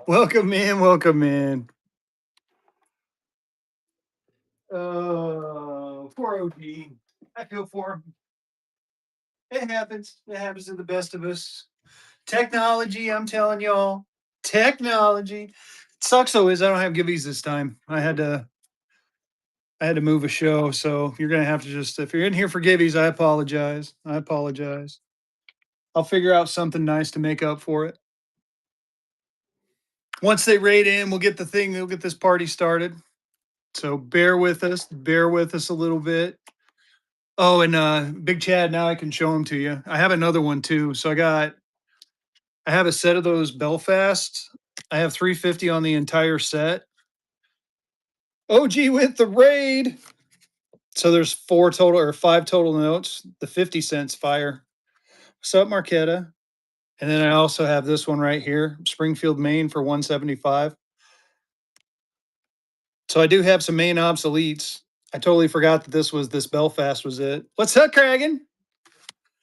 Welcome in, welcome in. Poor OG. I feel for him. It happens. It happens to the best of us. Technology, I'm telling y'all. Technology. It sucks though is I don't have gibbies this time. I had to move a show, so you're gonna have to just if you're in here for gibbies, I apologize. I apologize. I'll figure out something nice to make up for it. Once they raid in, we'll get this party started. So bear with us a little bit. Oh, and Big Chad, now I can show them to you. I have another one too. So I have a set of those Belfast. I have 350 on the entire set. OG with the raid. So there's five total notes. The 50 cents fire. What's up, Marquetta? And then I also have this one right here, Springfield, Maine for 175. So I do have some Maine obsoletes. I totally forgot that this Belfast was it. What's up, Kragan?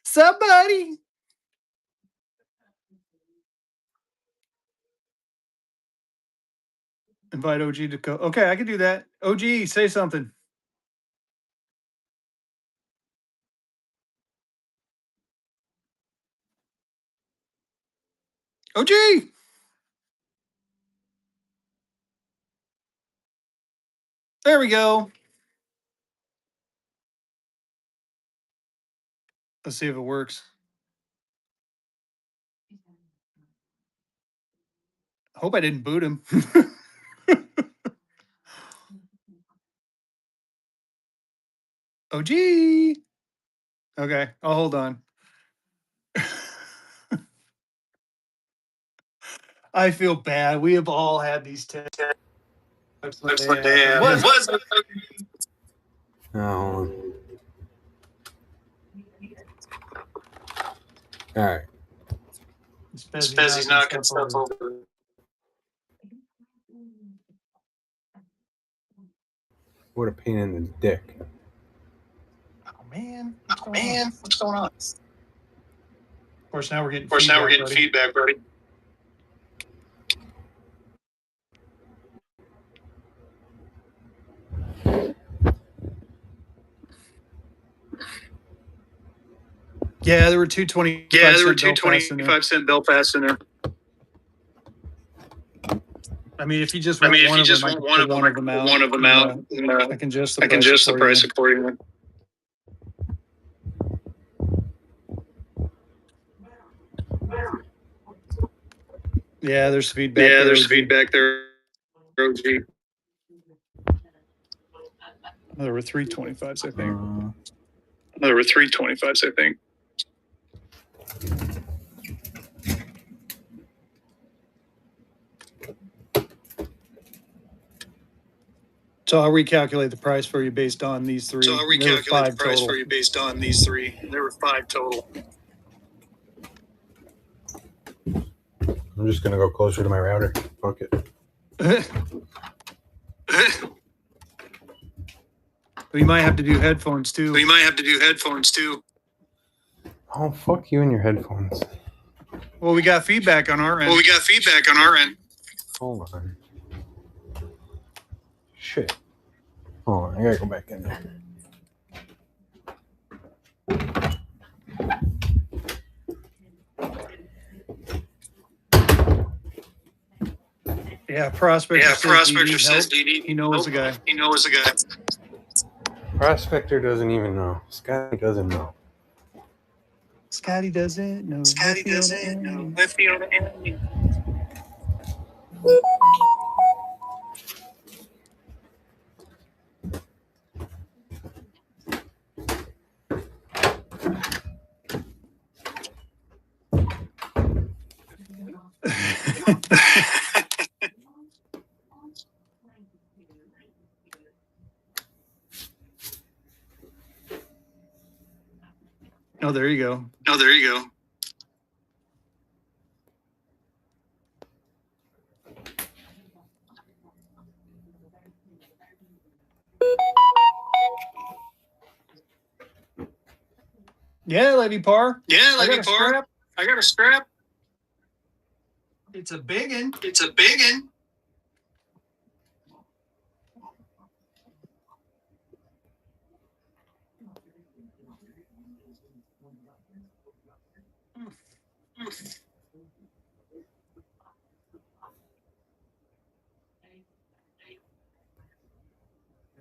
Sup, buddy? Invite OG to go. Okay, I can do that. OG, say something. OG. There we go. Let's see if it works. Hope I didn't boot him. OG. Okay, I'll hold on. I feel bad. We have all had these times. What's Oh. All right. Fezzy's knocking stuff over. What a pain in the dick. Oh man, what's going on? Of course, now we're getting feedback, buddy. Yeah, there were 225 cent Belfast in there. I mean, if you just want one of them out, I can adjust the price accordingly. Yeah, there's feedback there. OG. There were 325s, I think. There were 325s, I think. So I'll recalculate the price for you based on these three. There were 5 total. I'm just gonna go closer to my router. Fuck it. We might have to do headphones too. Oh, fuck you and your headphones. Well, we got feedback on our end. Hold on. Shit. Hold on, I gotta go back in there. Yeah, Prospector says he knows a guy. Prospector doesn't even know. Scotty doesn't know. Scotty doesn't know. Oh, there you go. Yeah, Lady Par. I strap. It's a big one.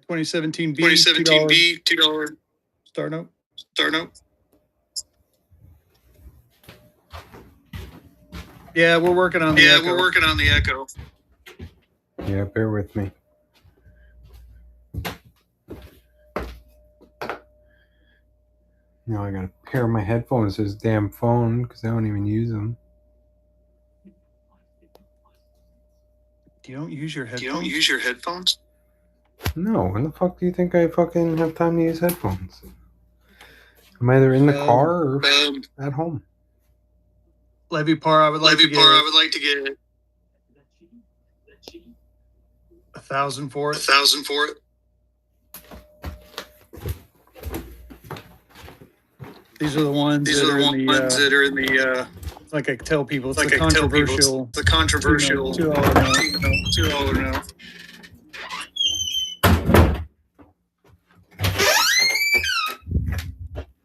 2017 B, $2 start note. Yeah, we're working on the echo. Yeah, bear with me. Now I gotta pair my headphones to this damn phone because I don't even use them. You don't use your headphones? No, when the fuck do you think I fucking have time to use headphones? I'm either in the car or at home. Levy Par, I would like to get 1,000 for it. These are the ones that are in the like I tell people, it's the controversial $2 note.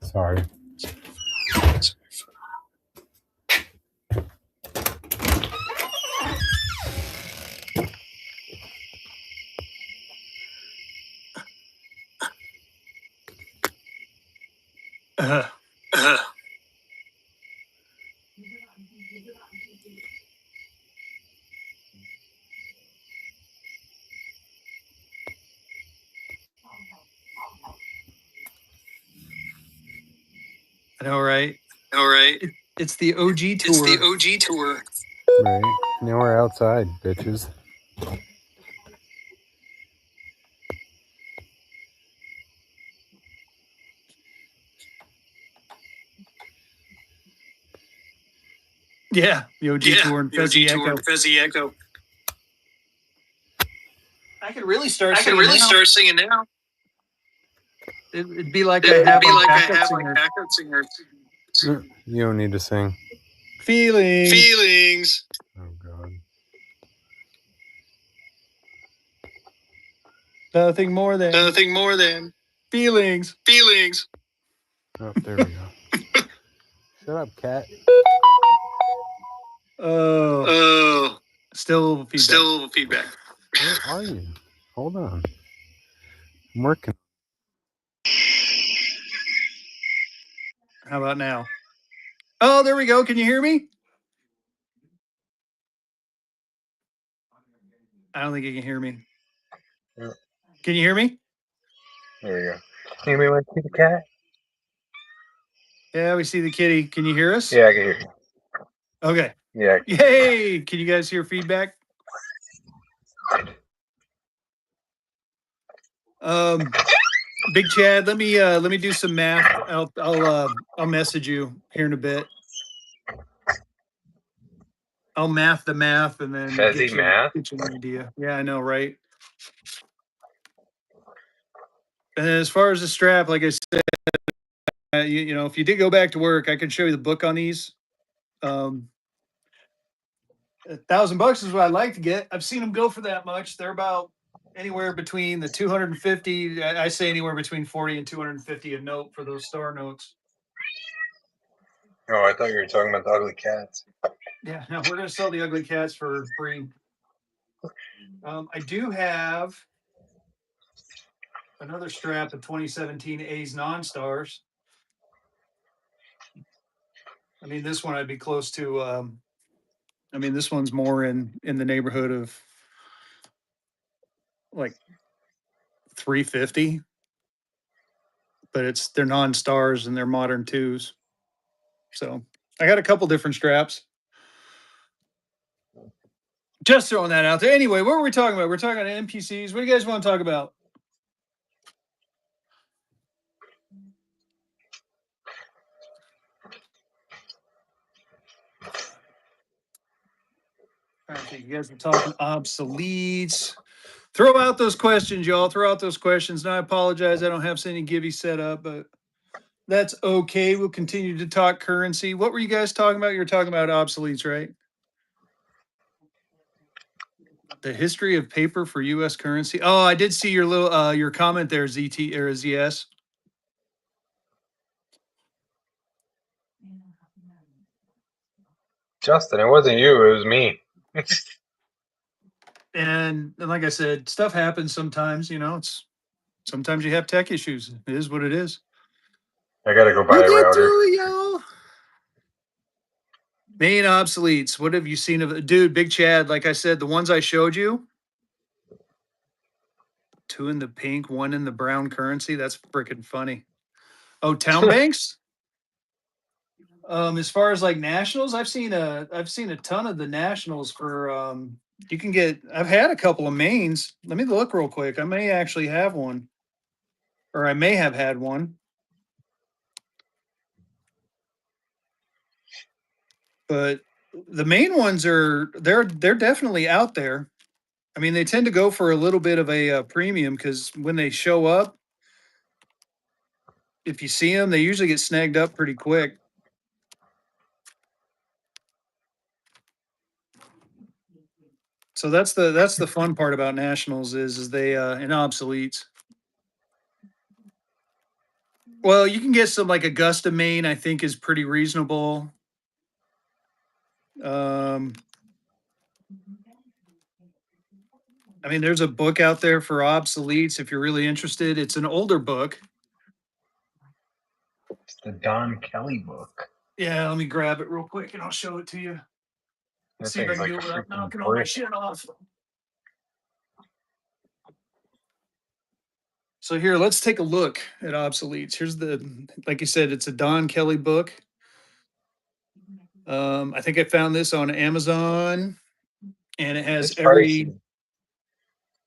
Sorry. I know, right? It's the OG tour. Right. Now we're outside, bitches. Yeah, the OG tour and Fezzy Echo. I could really start singing now. It'd be like I have a backup singer. You don't need to sing. Feelings. Oh god. Nothing more than feelings. Oh, there we go. Shut up, cat. Oh. Still feedback. Where are you? Hold on. I'm working. How about now? Oh, there we go. Can you hear me? I don't think you can hear me. Yeah. Can you hear me? There we go. Can you hear me when you see the cat? Yeah, we see the kitty. Can you hear us? Yeah, I can hear you. Okay. Yeah. Yay! Can you guys hear feedback? Big Chad, let me do some math. I'll message you here in a bit. I'll math the math and then Fezzy math? get you an idea. Yeah, I know, right? And as far as the strap, like I said, you know, if you did go back to work, I can show you the book on these. $1,000 is what I'd like to get. I've seen them go for that much. They're about anywhere between the 250. I say anywhere between 40 and 250 a note for those star notes. Oh, I thought you were talking about the ugly cats. Yeah, no, we're going to sell the ugly cats for free. I do have another strap of 2017 A's non-stars. I mean, this one I'd be close to. I mean, this one's more in the neighborhood of like 350, but they're non-stars and they're modern twos. So I got a couple different straps. Just throwing that out there. Anyway, what were we talking about? We're talking about NPCs. What do you guys want to talk about? I think you guys were talking obsoletes. Throw out those questions, y'all. Throw out those questions. Now I apologize. I don't have any givey set up, but That's okay. We'll continue to talk currency. What were you guys talking about? You're talking about obsoletes, right? The history of paper for U.S. currency. Oh, I did see your little your comment there, ZT or ZS. Justin, it wasn't you. It was me. And like I said, stuff happens sometimes. You know, it's sometimes you have tech issues. It is what it is. I gotta go buy We'll a get router. through it, y'all. Main obsoletes. What have you seen of dude? Big Chad. Like I said, the ones I showed you. 2 in the pink, 1 in the brown currency. That's freaking funny. Oh, town banks. As far as like nationals, I've seen a ton of the nationals for you can get I've had a couple of mains. Let me look real quick. I may actually have one. Or I may have had one. But the main ones are they're definitely out there. I mean, they tend to go for a little bit of a premium because when they show up, if you see them, they usually get snagged up pretty quick. So that's the fun part about nationals is they and obsoletes. Well, you can get some like Augusta, Maine. I think is pretty reasonable. Um, I mean, there's a book out there for obsoletes if you're really interested. It's an older book. It's the Don Kelly book. Yeah, let me grab it real quick and I'll show it to you. That See if I thing's can like do a it without freaking knocking all my brick. shit off. So here, let's take a look at obsoletes. Here's like you said, it's a Don Kelly book. I think I found this on Amazon, and it has It's pricey.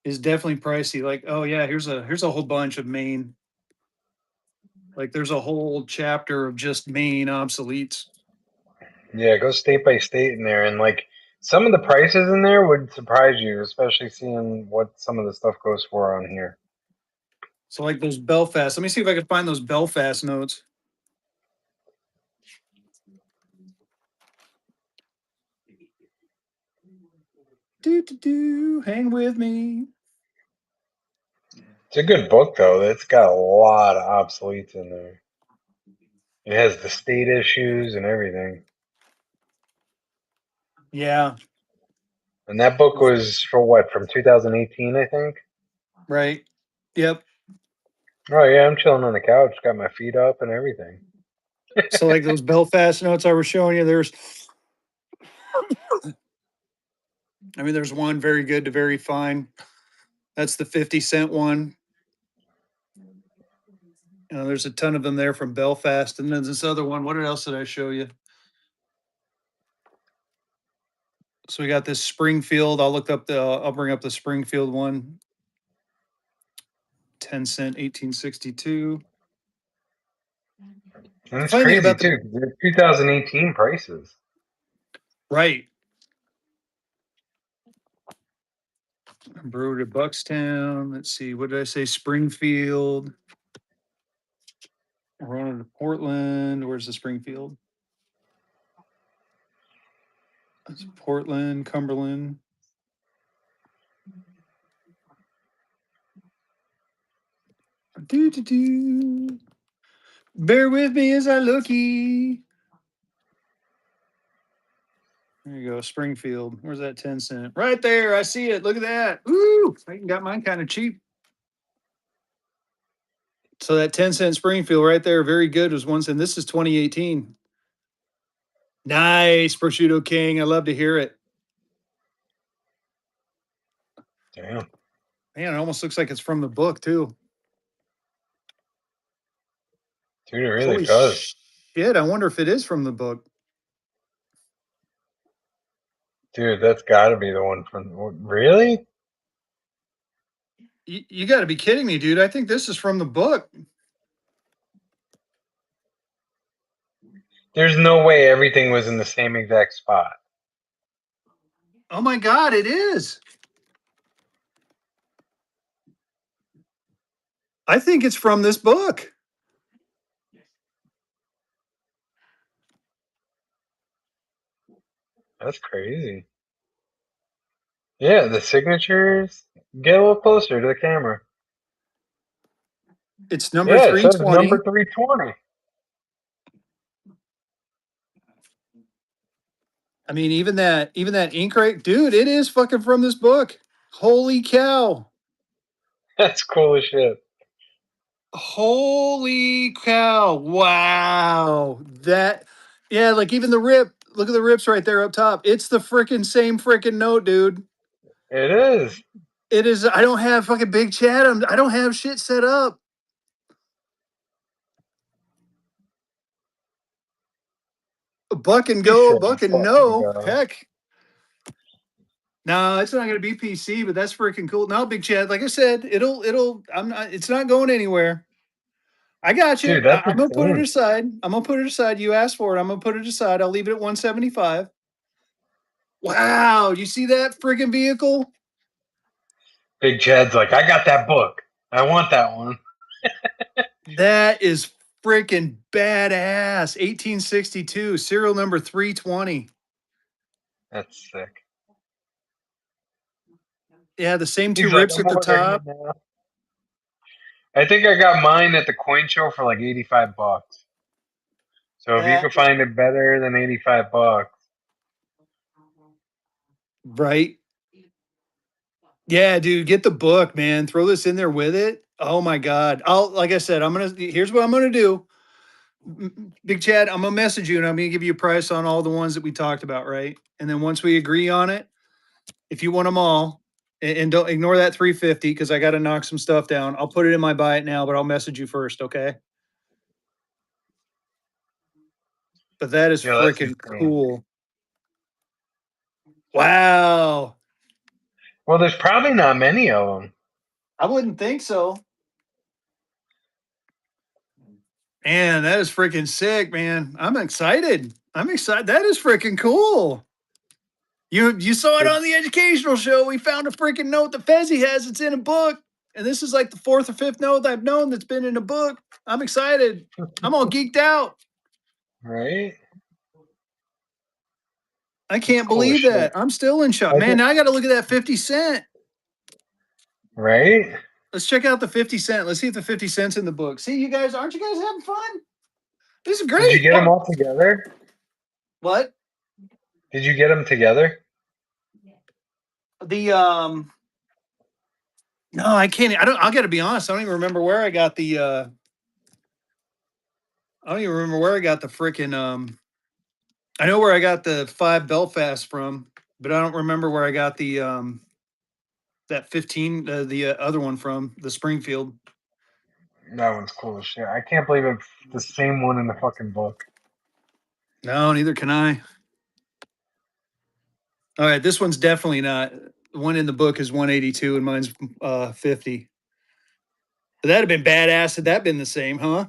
is definitely pricey. Like, oh yeah, here's a whole bunch of Maine. Like, there's a whole chapter of just Maine obsoletes. Yeah, go state by state in there, and like some of the prices in there would surprise you, especially seeing what some of the stuff goes for on here. So like those Belfast. Let me see if I can find those Belfast notes. Hang with me. It's a good book though. It's got a lot of obsoletes in there. It has the state issues and everything. Yeah, And that book was for what, from 2018, I think? right. Yep. Oh, yeah, I'm chilling on the couch, got my feet up and everything. So like those Belfast notes I was showing you, there's one very good to very fine. That's the 50-cent one. There's a ton of them there from Belfast. And then this other one. What else did I show you? So we got this Springfield. I'll bring up the Springfield one. 10-cent, 1862. And The it's funny thing crazy about too, 'cause they're 2018 prices. right. Brewer to Buckstown. Let's see. What did I say? Springfield. Running to Portland. Where's the Springfield? That's Portland, Cumberland. Do. Bear with me as I looky. There you go, Springfield. Where's that 10-cent? Right there. I see it. Look at that. Ooh, I got mine kind of cheap. So that 10-cent Springfield right there, very good, was 1 cent. This is 2018. Nice, Prosciutto King. I love to hear it. Damn. Man, it almost looks like it's from the book, too. Dude, it really Holy does. shit. I wonder if it is from the book. Dude, that's gotta be the one from. Really? You got to be kidding me, dude. I think this is from the book. There's no way everything was in the same exact spot. Oh my God, it is. I think it's from this book. That's crazy. Yeah, the signatures. Get a little closer to the camera. It's number Yeah, it says 320. number 320. I mean, even that ink right, dude, it is fucking from this book. Holy cow. That's cool as shit. Holy cow. Wow. That, yeah, like even the rip, look at the rips right there up top. It's the freaking same freaking note, dude. It is. It is, I don't have fucking Big Chad. I don't have shit set up. Buck and He go, said buck and fucking no. go. Heck. No, it's not going to be PC, but that's freaking cool. No, Big Chad, like I said, I'm not, it's not going anywhere. I got you. Dude, that's I'm gonna put it insane. aside. I'm gonna put it aside. You asked for it. I'm gonna put it aside. I'll leave it at 175. Wow, you see that freaking vehicle? Big Chad's like, I got that book. I want that one. That is freaking badass. 1862, serial number 320. That's sick. Yeah, the same two He's like, rips I'm at the over here top. now. I think I got mine at the coin show for like $85. So if you That could find it better than $85, right. Yeah, dude, get the book, man. Throw this in there with it. Oh my god. I'll like I said, here's what I'm gonna do. Big Chad, I'm gonna message you and I'm gonna give you a price on all the ones that we talked about, right? And then once we agree on it, if you want them all, and don't ignore that 350 because I got to knock some stuff down. I'll put it in my buy it now, but I'll message you first, okay? But that is that's freaking insane. cool. Wow. Well, there's probably not many of them. I wouldn't think so. Man, that is freaking sick, man. I'm excited. I'm excited. That is freaking cool. You saw it on the educational show. We found a freaking note that Fezzy has. It's in a book. And this is like the fourth or fifth note I've known that's been in a book. I'm excited. I'm all geeked out. Right? I That's can't cool as believe shit. that. I'm still in shock. I Man, think, now I got to look at that 50 cent. right? Let's check out the 50 cent. Let's see if the 50 cents in the book. See, you guys, aren't you guys having fun? This is Did you great. get them all together? What? Did you get them together? The no, I can't. I got to be honest. I don't even remember where I got the I don't even remember where I got the freaking I know where I got the 5 Belfast from, but I don't remember where I got the that 15 the other one from, the Springfield. That one's cool as shit. I can't believe it's the same one in the fucking book. No, neither can I. All right, this one's definitely not. The one in the book is 182 and mine's 50. But that'd have been badass had that been the same, huh?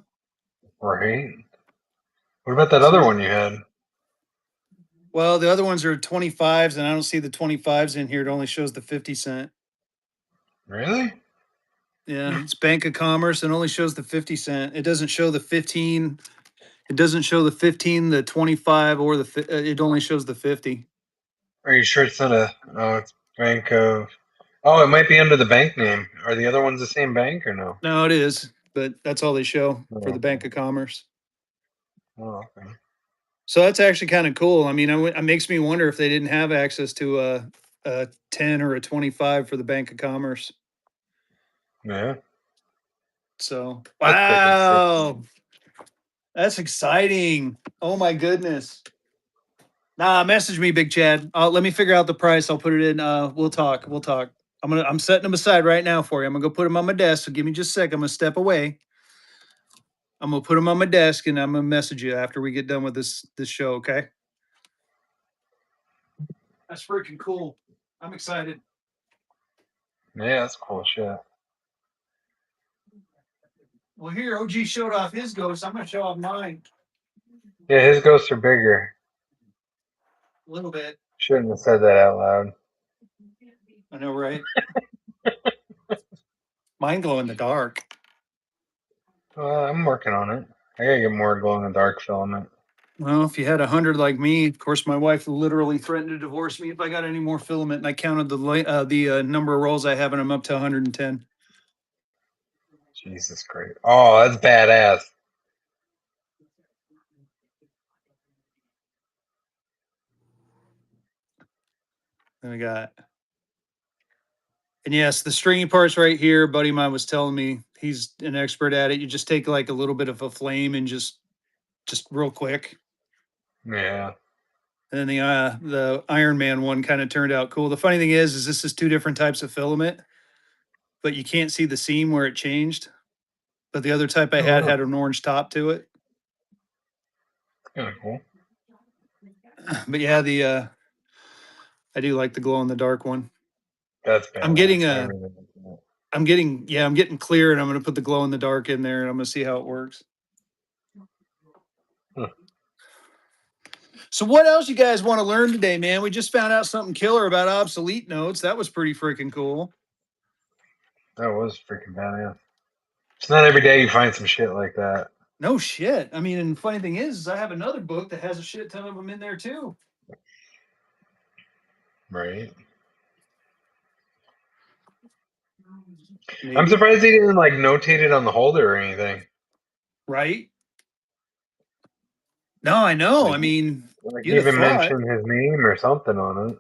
Right? What about that other So, one you had? well, the other ones are 25s, and I don't see the 25s in here. It only shows the 50 cent. Really? Yeah, it's Bank of Commerce and only shows the 50 cent. It doesn't show the 15. It doesn't show the 15, the 25, or it only shows the 50. Are you sure it's not a? Oh, it's Bank of. Oh, it might be under the bank name. Are the other ones the same bank or no? No, it is, but that's all they show for the Oh, Bank of Commerce. okay. So that's actually kind of cool. I mean, it makes me wonder if they didn't have access to a 10 or a 25 for the Bank of Commerce. Yeah, So, that's freaking sick. wow, that's exciting. Oh my goodness. Nah, message me, Big Chad. Let me figure out the price. I'll put it in. We'll talk. We'll talk. I'm setting them aside right now for you. I'm gonna go put them on my desk. So give me just a sec. I'm gonna step away. I'm gonna put them on my desk and I'm gonna message you after we get done with this show. Okay. That's freaking cool. I'm excited. Yeah, that's cool shit. Well, here OG showed off his ghost. I'm gonna show off mine Yeah, his ghosts are bigger. a little bit. Shouldn't have said that out loud. I know, right? Mine glow in the dark. I'm working on it. I gotta get more glow in the dark filament. Well, if you had 100 like me, of course, my wife literally threatened to divorce me if I got any more filament. And I counted the number of rolls I have, and I'm up to 110. Jesus Christ! Oh, that's badass. And I got, and yes, the stringy part's right here. A buddy of mine was telling me he's an expert at it. You just take like a little bit of a flame and just real quick. Yeah. And then the Iron Man one kind of turned out cool. The funny thing is this is two different types of filament, but you can't see the seam where it changed. But the other type I Oh, wow. had an orange top to it. Kind of cool. But yeah, I do like the glow in the dark one. That's badass. I'm getting I a really like that. I'm getting clear, and I'm gonna put the glow in the dark in there, and I'm gonna see how it works. Huh. So what else you guys want to learn today, man? We just found out something killer about obsolete notes. That was pretty freaking cool. That was freaking badass. It's not every day you find some shit like that. No shit. I mean, and the funny thing is I have another book that has a shit ton of them in there too. Right. Maybe. I'm surprised he didn't like notate it on the holder or anything. Right? No, I know. Like, I mean, like you'd have even thought. mention his name or something on it.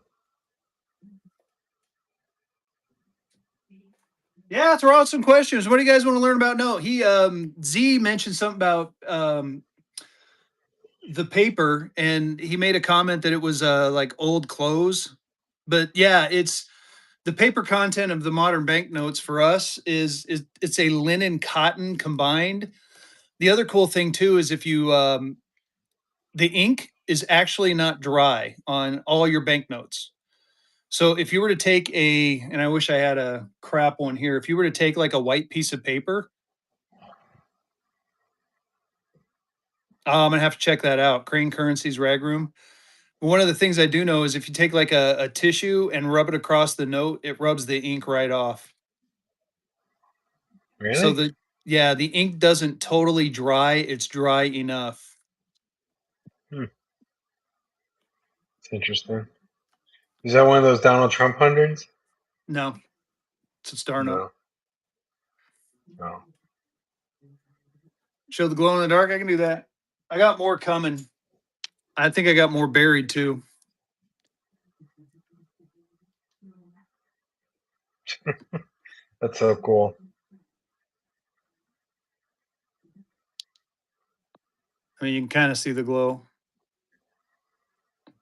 Yeah, throw out some questions. What do you guys want to learn about? No, he Z mentioned something about the paper, and he made a comment that it was like old clothes. But yeah, it's the paper content of the modern banknotes for us is it's a linen cotton combined. The other cool thing too is if you the ink is actually not dry on all your banknotes. So if you were to take and I wish I had a crap one here, if you were to take like a white piece of paper, I'm gonna have to check that out. Crane Currency's Rag Room. One of the things I do know is if you take like a tissue and rub it across the note, it rubs the ink right off. So Really? the ink doesn't totally dry, it's dry enough. It's interesting. Is that one of those Donald Trump hundreds? No, it's a star note. No. No. Show the glow in the dark. I can do that. I got more coming. I think I got more buried too. That's so cool. I mean, you can kind of see the glow.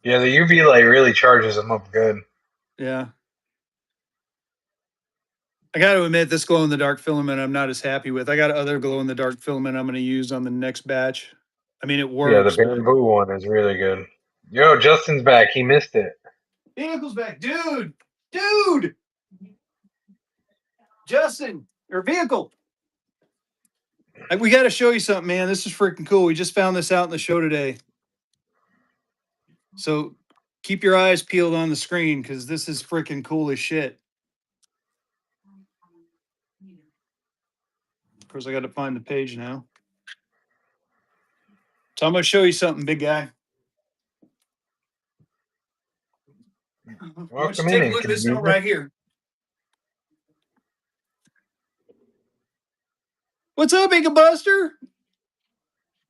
Yeah, the UV light really charges them up good. Yeah. I got to admit, this glow in the dark filament I'm not as happy with. I got other glow in the dark filament I'm going to use on the next batch. I mean, it Yeah, the works, but bamboo one is really good. Yo, Justin's back. He missed it. vehicle's back, dude, Justin, or vehicle. We got to show you something, man. This is freaking cool. We just found this out in the show today. So keep your eyes peeled on the screen because this is freaking cool as shit. Of course, I got to find the page now. So I'm going to show you something, big guy. Why don't you Welcome take a in, look at this inconvenient. note right here. What's up, Inca Buster?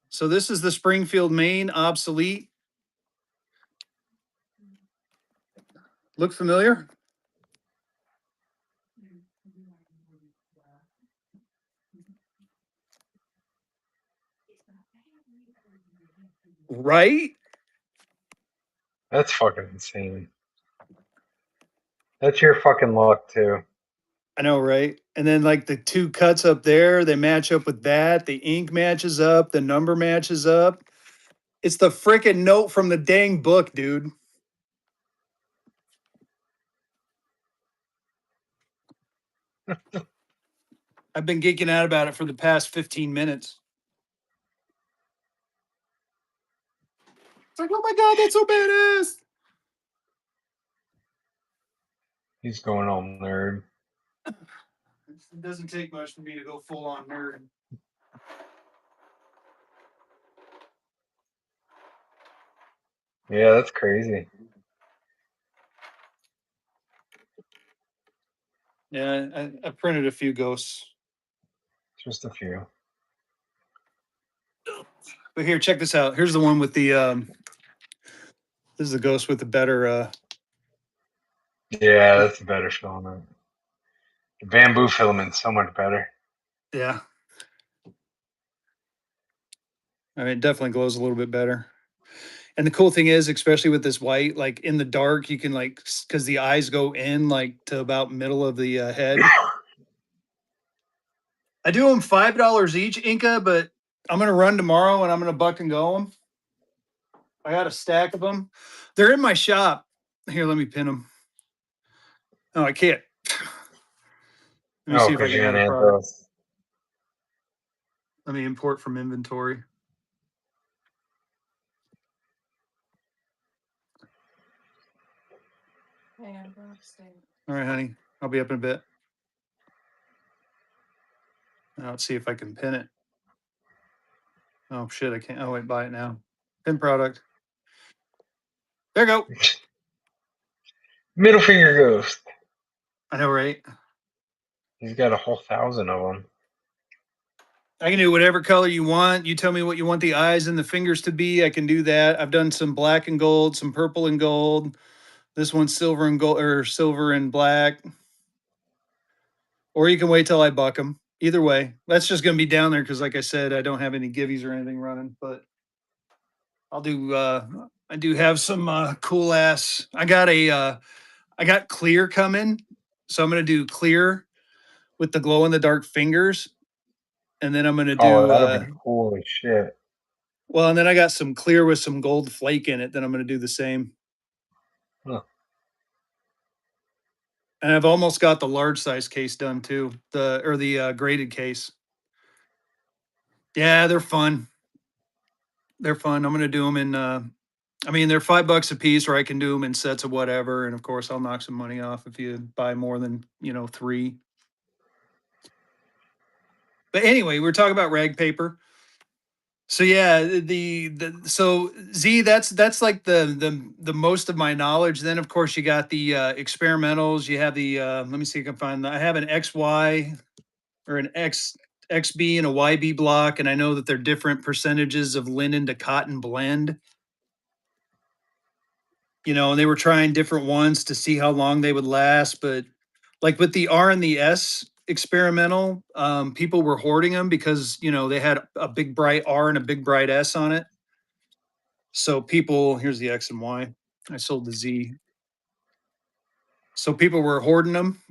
So this is the Springfield, Maine obsolete. Look familiar? Right? That's fucking insane. That's your fucking luck, too. I know, right? And then like the two cuts up there, they match up with that. The ink matches up. The number matches up. It's the freaking note from the dang book, dude. I've been geeking out about it for the past 15 minutes. It's like, oh my God, that's so badass. He's going all nerd. It doesn't take much for me to go full on nerd. Yeah, that's crazy. Yeah, I printed a few ghosts. Just a few. But here, check this out. Here's the one with the this is the ghost with the better Yeah, that's a better filament. The bamboo filament's so much better. yeah. I mean, it definitely glows a little bit better. And the cool thing is, especially with this white, like in the dark, you can like because the eyes go in like to about middle of the head. I do them $5 each, Inca, but I'm gonna run tomorrow and I'm gonna buck and go them. I got a stack of them. They're in my shop. Here, let me pin them. Oh, I can't. Let me Oh, see if I because can you're add a gonna add product. those. Let me import from inventory. All right, honey. I'll be up in a bit. Now let's see if I can pin it. Oh shit, I can't. Oh wait, buy it now. Pin product. There you go. Middle finger ghost. I know, right? He's got a whole 1,000 of them. I can do whatever color you want. You tell me what you want the eyes and the fingers to be. I can do that. I've done some black and gold, some purple and gold. This one's silver and gold or silver and black. Or you can wait till I buck them. Either way, that's just going to be down there because, like I said, I don't have any givvies or anything running. But I'll do. I do have some cool ass. I got a. I got clear coming, so I'm going to do clear with the glow in the dark fingers, and then I'm going to Oh, do. that'll be cool as shit. Well, and then I got some clear with some gold flake in it. Then I'm going to do the same. Huh. And I've almost got the large size case done too. The graded case. Yeah, they're fun. They're fun. I'm going to do them in. I mean, they're $5 a piece, or I can do them in sets of whatever. And of course, I'll knock some money off if you buy more than three. But anyway, we're talking about rag paper. So yeah, so Z, that's like the most of my knowledge. Then of course you got the experimentals. You have the let me see if I can find that. I have an XY or an XB and a YB block, and I know that they're different percentages of linen to cotton blend. And they were trying different ones to see how long they would last. But like with the R and the S experimental, people were hoarding them because they had a big bright R and a big bright S on it. So people, here's the X and Y. I sold the Z. So people were hoarding them.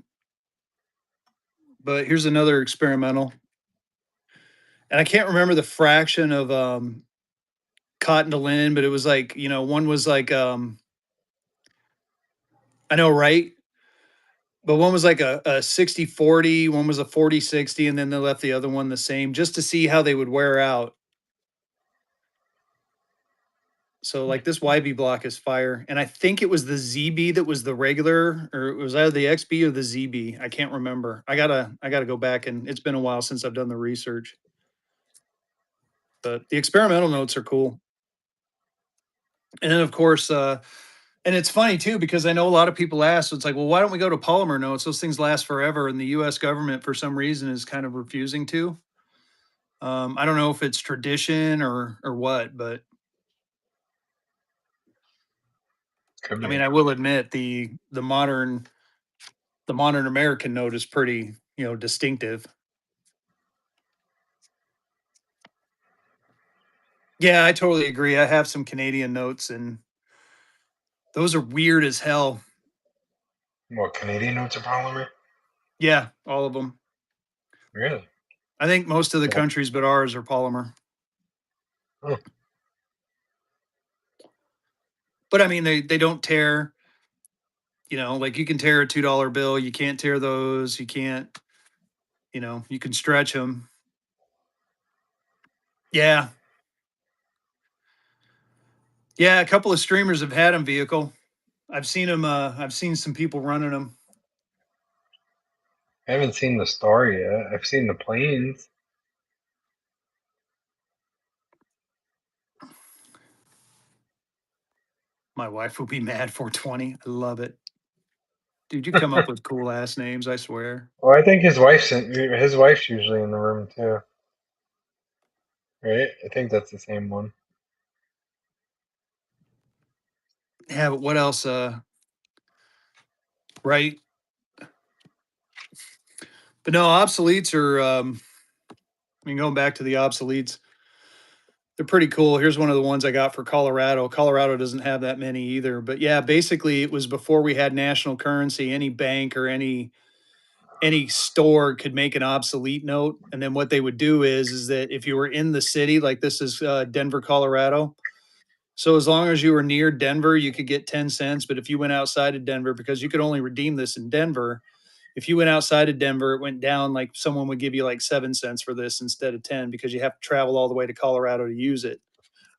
But here's another experimental. And I can't remember the fraction of cotton to linen, but it was like, one was like I know, right? But one was like a 60-40, one was a 40-60, and then they left the other one the same just to see how they would wear out. So like this YB block is fire. And I think it was the ZB that was the regular, or it was either the XB or the ZB. I can't remember. I gotta go back, and it's been a while since I've done the research. But the experimental notes are cool. And then of course, and it's funny too, because I know a lot of people ask, it's like, well, why don't we go to polymer notes? Those things last forever. And the US government, for some reason, is kind of refusing to. I don't know if it's tradition or what, but Could I be. mean, I will admit the modern American note is pretty, distinctive. Yeah, I totally agree. I have some Canadian notes, and those are weird as hell. What, Canadian notes are polymer? Yeah, all of them. Really? I think most of the Well, countries but ours are polymer. huh. But I mean, they don't tear. Like you can tear a $2 bill, you can't tear those. You can't. You can stretch them. Yeah, yeah. A couple of streamers have had them vehicle. I've seen them. I've seen some people running them. I haven't seen the star yet. I've seen the planes. My wife will be mad. 420. I love it. Dude, you come up with cool ass names, I swear. Well, I think his wife's usually in the room too, right? I think that's the same one. Yeah, but what else? Right. But no, obsoletes are I mean, going back to the obsoletes, they're pretty cool. Here's one of the ones I got for Colorado. Colorado doesn't have that many either. But yeah, basically it was before we had national currency, any bank or any store could make an obsolete note. And then what they would do is that if you were in the city, like this is Denver, Colorado. So as long as you were near Denver, you could get 10 cents. But if you went outside of Denver, because you could only redeem this in Denver, if you went outside of Denver, it went down like someone would give you like 7 cents for this instead of 10 because you have to travel all the way to Colorado to use it.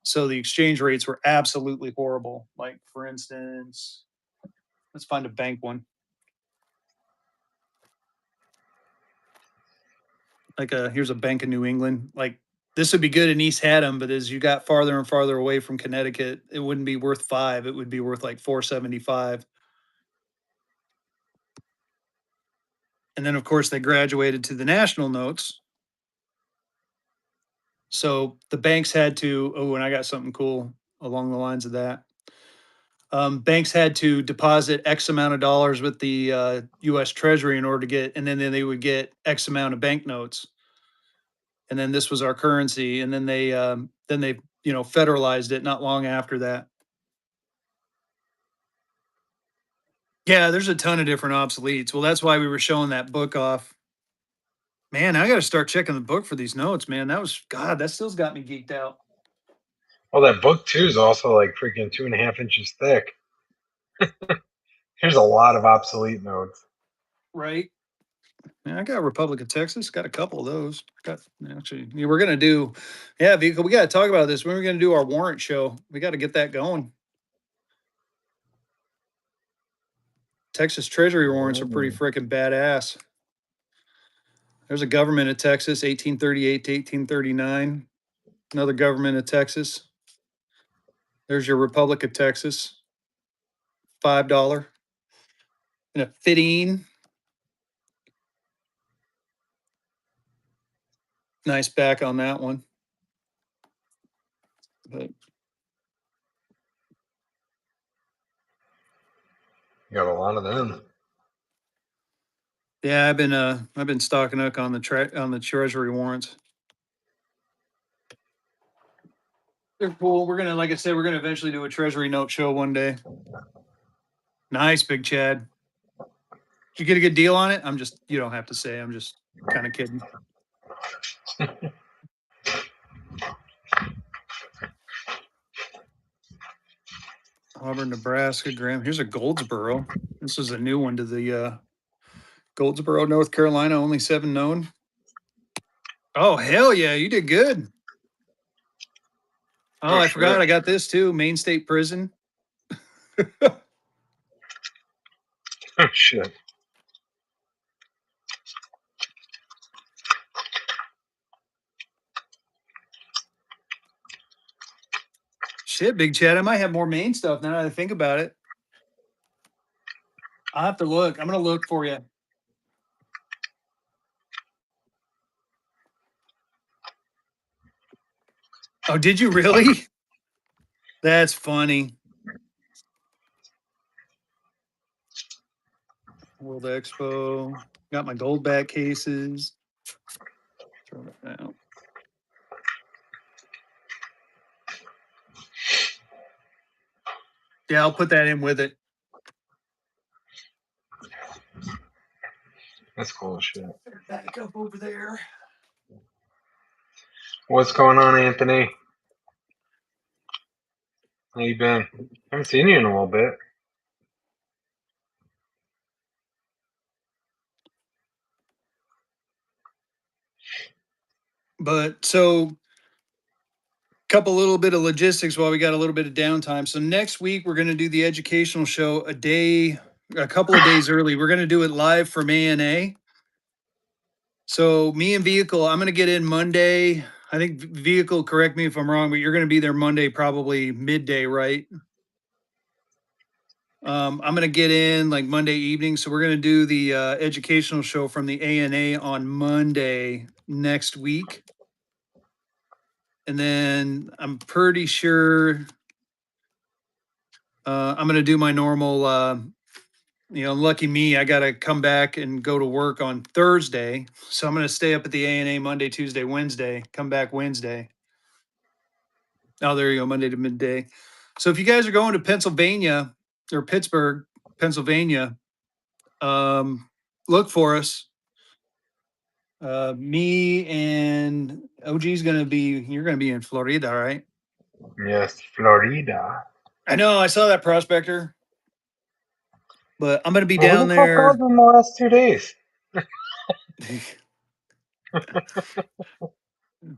So the exchange rates were absolutely horrible. Like, for instance, let's find a bank one. Like here's a Bank of New England. Like this would be good in East Haddam, but as you got farther and farther away from Connecticut, it wouldn't be worth 5. It would be worth like 4.75. And then of course they graduated to the national notes. So the banks had to, oh, and I got something cool along the lines of that. Banks had to deposit X amount of dollars with the U.S. Treasury in order to get, and then they would get X amount of banknotes. And then this was our currency. And then they federalized it not long after that. Yeah, there's a ton of different obsoletes. Well, that's why we were showing that book off. Man, I got to start checking the book for these notes, man. That still's got me geeked out. Well, that book too is also like freaking 2.5 inches thick. There's a lot of obsolete notes. Right. Yeah, I got Republic of Texas. Got a couple of those. We're gonna do, yeah, vehicle. We got to talk about this. When we're gonna do our warrant show, we got to get that going. Texas Treasury warrants are pretty freaking badass. There's a government of Texas, 1838 to 1839. Another government of Texas. There's your Republic of Texas, $5 and a 15. Nice back on that one. But You got a lot of them. yeah, I've been stocking up on the Treasury warrants. They're cool. We're gonna, like I said, we're gonna eventually do a Treasury note show one day. Nice, Big Chad. Did you get a good deal on it? You don't have to say. I'm just kind of kidding. Auburn, Nebraska, Graham. Here's a Goldsboro. This is a new one to the Goldsboro, North Carolina. Only 7 known. Oh, hell yeah. You did good. Oh, I forgot. I got this too. Maine State Prison. Oh, shit. Shit, Big Chad. I might have more Maine stuff now that I think about it. I'll have to look. I'm going to look for you. Oh, did you really? That's funny. World Expo. Got my gold back cases. Throw that out. Yeah, I'll put that in with it. That's cool as shit. Back up over there. What's going on, Anthony? How you been? Haven't seen you in a little bit. But so couple little bit of logistics while we got a little bit of downtime. So next week we're going to do the educational show a couple of days early. We're going to do it live from ANA. So me and Vehicle, I'm going to get in Monday. I think Vehicle, correct me if I'm wrong, but you're going to be there Monday, probably midday, right? I'm gonna get in like Monday evening, so we're gonna do the educational show from the ANA on Monday next week, and then I'm pretty sure I'm gonna do my normal. Lucky me, I got to come back and go to work on Thursday. So I'm going to stay up at the ANA Monday, Tuesday, Wednesday, come back Wednesday. Oh, there you go, Monday to midday. So if you guys are going to Pennsylvania or Pittsburgh, Pennsylvania, look for us. Me and OG's going to be, you're going to be in Florida, right? Yes, Florida. I know, I saw that prospector, but I'm going to be Well, who down the fuck called there. them the last 2 days?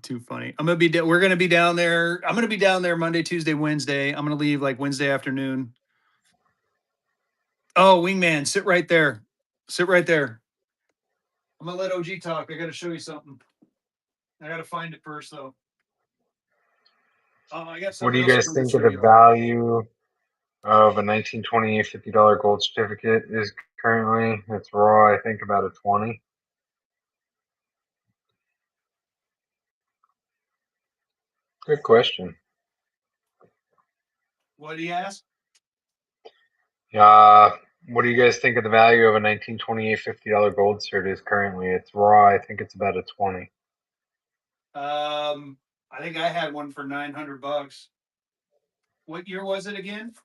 Too funny. We're gonna be down there. I'm gonna be down there Monday, Tuesday, Wednesday. I'm gonna leave like Wednesday afternoon. Oh, wingman, sit right there. Sit right there. I'm gonna let OG talk. I gotta show you something. I gotta find it first though. I got What do something you else I'm guys gonna think show of the you. value of a 1928 $50 gold certificate is currently? It's raw, I think, about a 20. Good question. What do you ask? What do you guys think of the value of a 1928 $50 gold cert is currently? It's raw, I think it's about a 20. I think I had one for $900. What year was it again?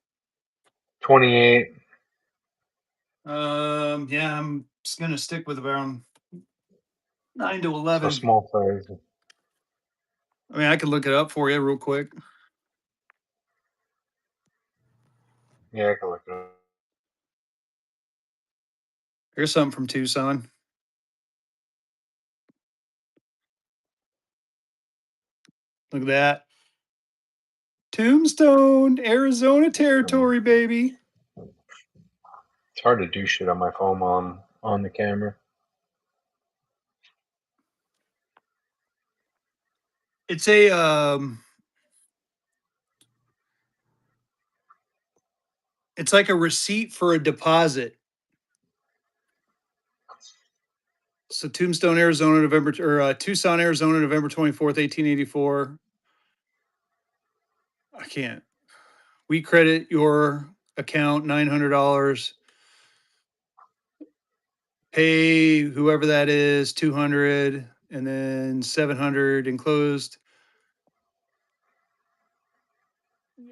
28. Yeah, I'm just gonna stick with around 9 to So 11. small size. I mean, I could look it up for you real quick. Yeah, I can look it up. Here's something from Tucson. Look at that. Tombstone, Arizona territory, baby. It's hard to do shit on my phone while I'm on the camera. It's a it's like a receipt for a deposit. So Tombstone, Arizona, November or Tucson, Arizona, November 24th, 1884. I can't. We credit your account $900. Pay whoever that is 200 and then 700 enclosed.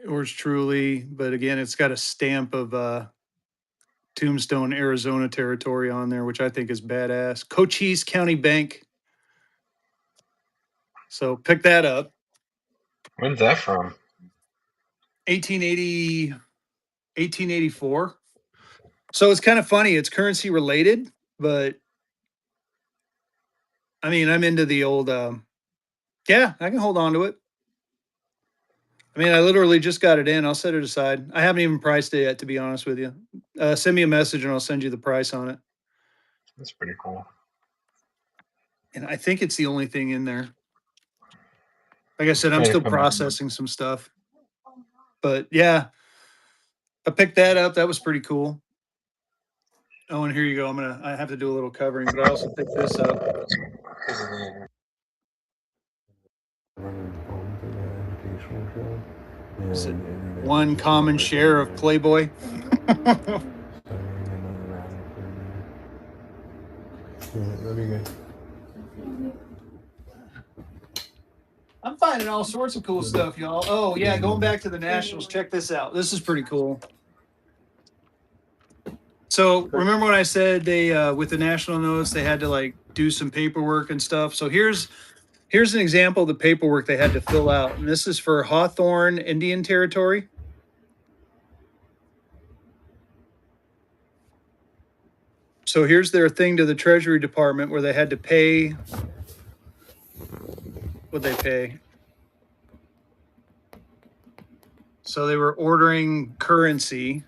Yours truly, but again, it's got a stamp of Tombstone, Arizona territory on there, which I think is badass. Cochise County Bank. So pick that up. When's that from? 1880, 1884. So it's kind of funny. It's currency related, but I mean, I'm into the old, yeah, I can hold on to it. I mean, I literally just got it in. I'll set it aside. I haven't even priced it yet, to be honest with you. Send me a message and I'll send you the price on it. That's pretty cool. And I think it's the only thing in there. Like I said, I'm Might have still come out. processing some stuff. But yeah, I picked that up. That was pretty cool. Oh, and here you go. I have to do a little covering, but I also picked this up. Is it one common share of Playboy? That'd be good. I'm finding all sorts of cool stuff, y'all. Oh, yeah, going back to the Nationals, check this out. This is pretty cool. So remember when I said they with the national notes they had to like do some paperwork and stuff. So here's an example of the paperwork they had to fill out. And this is for Hawthorne Indian Territory. So here's their thing to the Treasury Department where they had to pay what they pay. So they were ordering currency.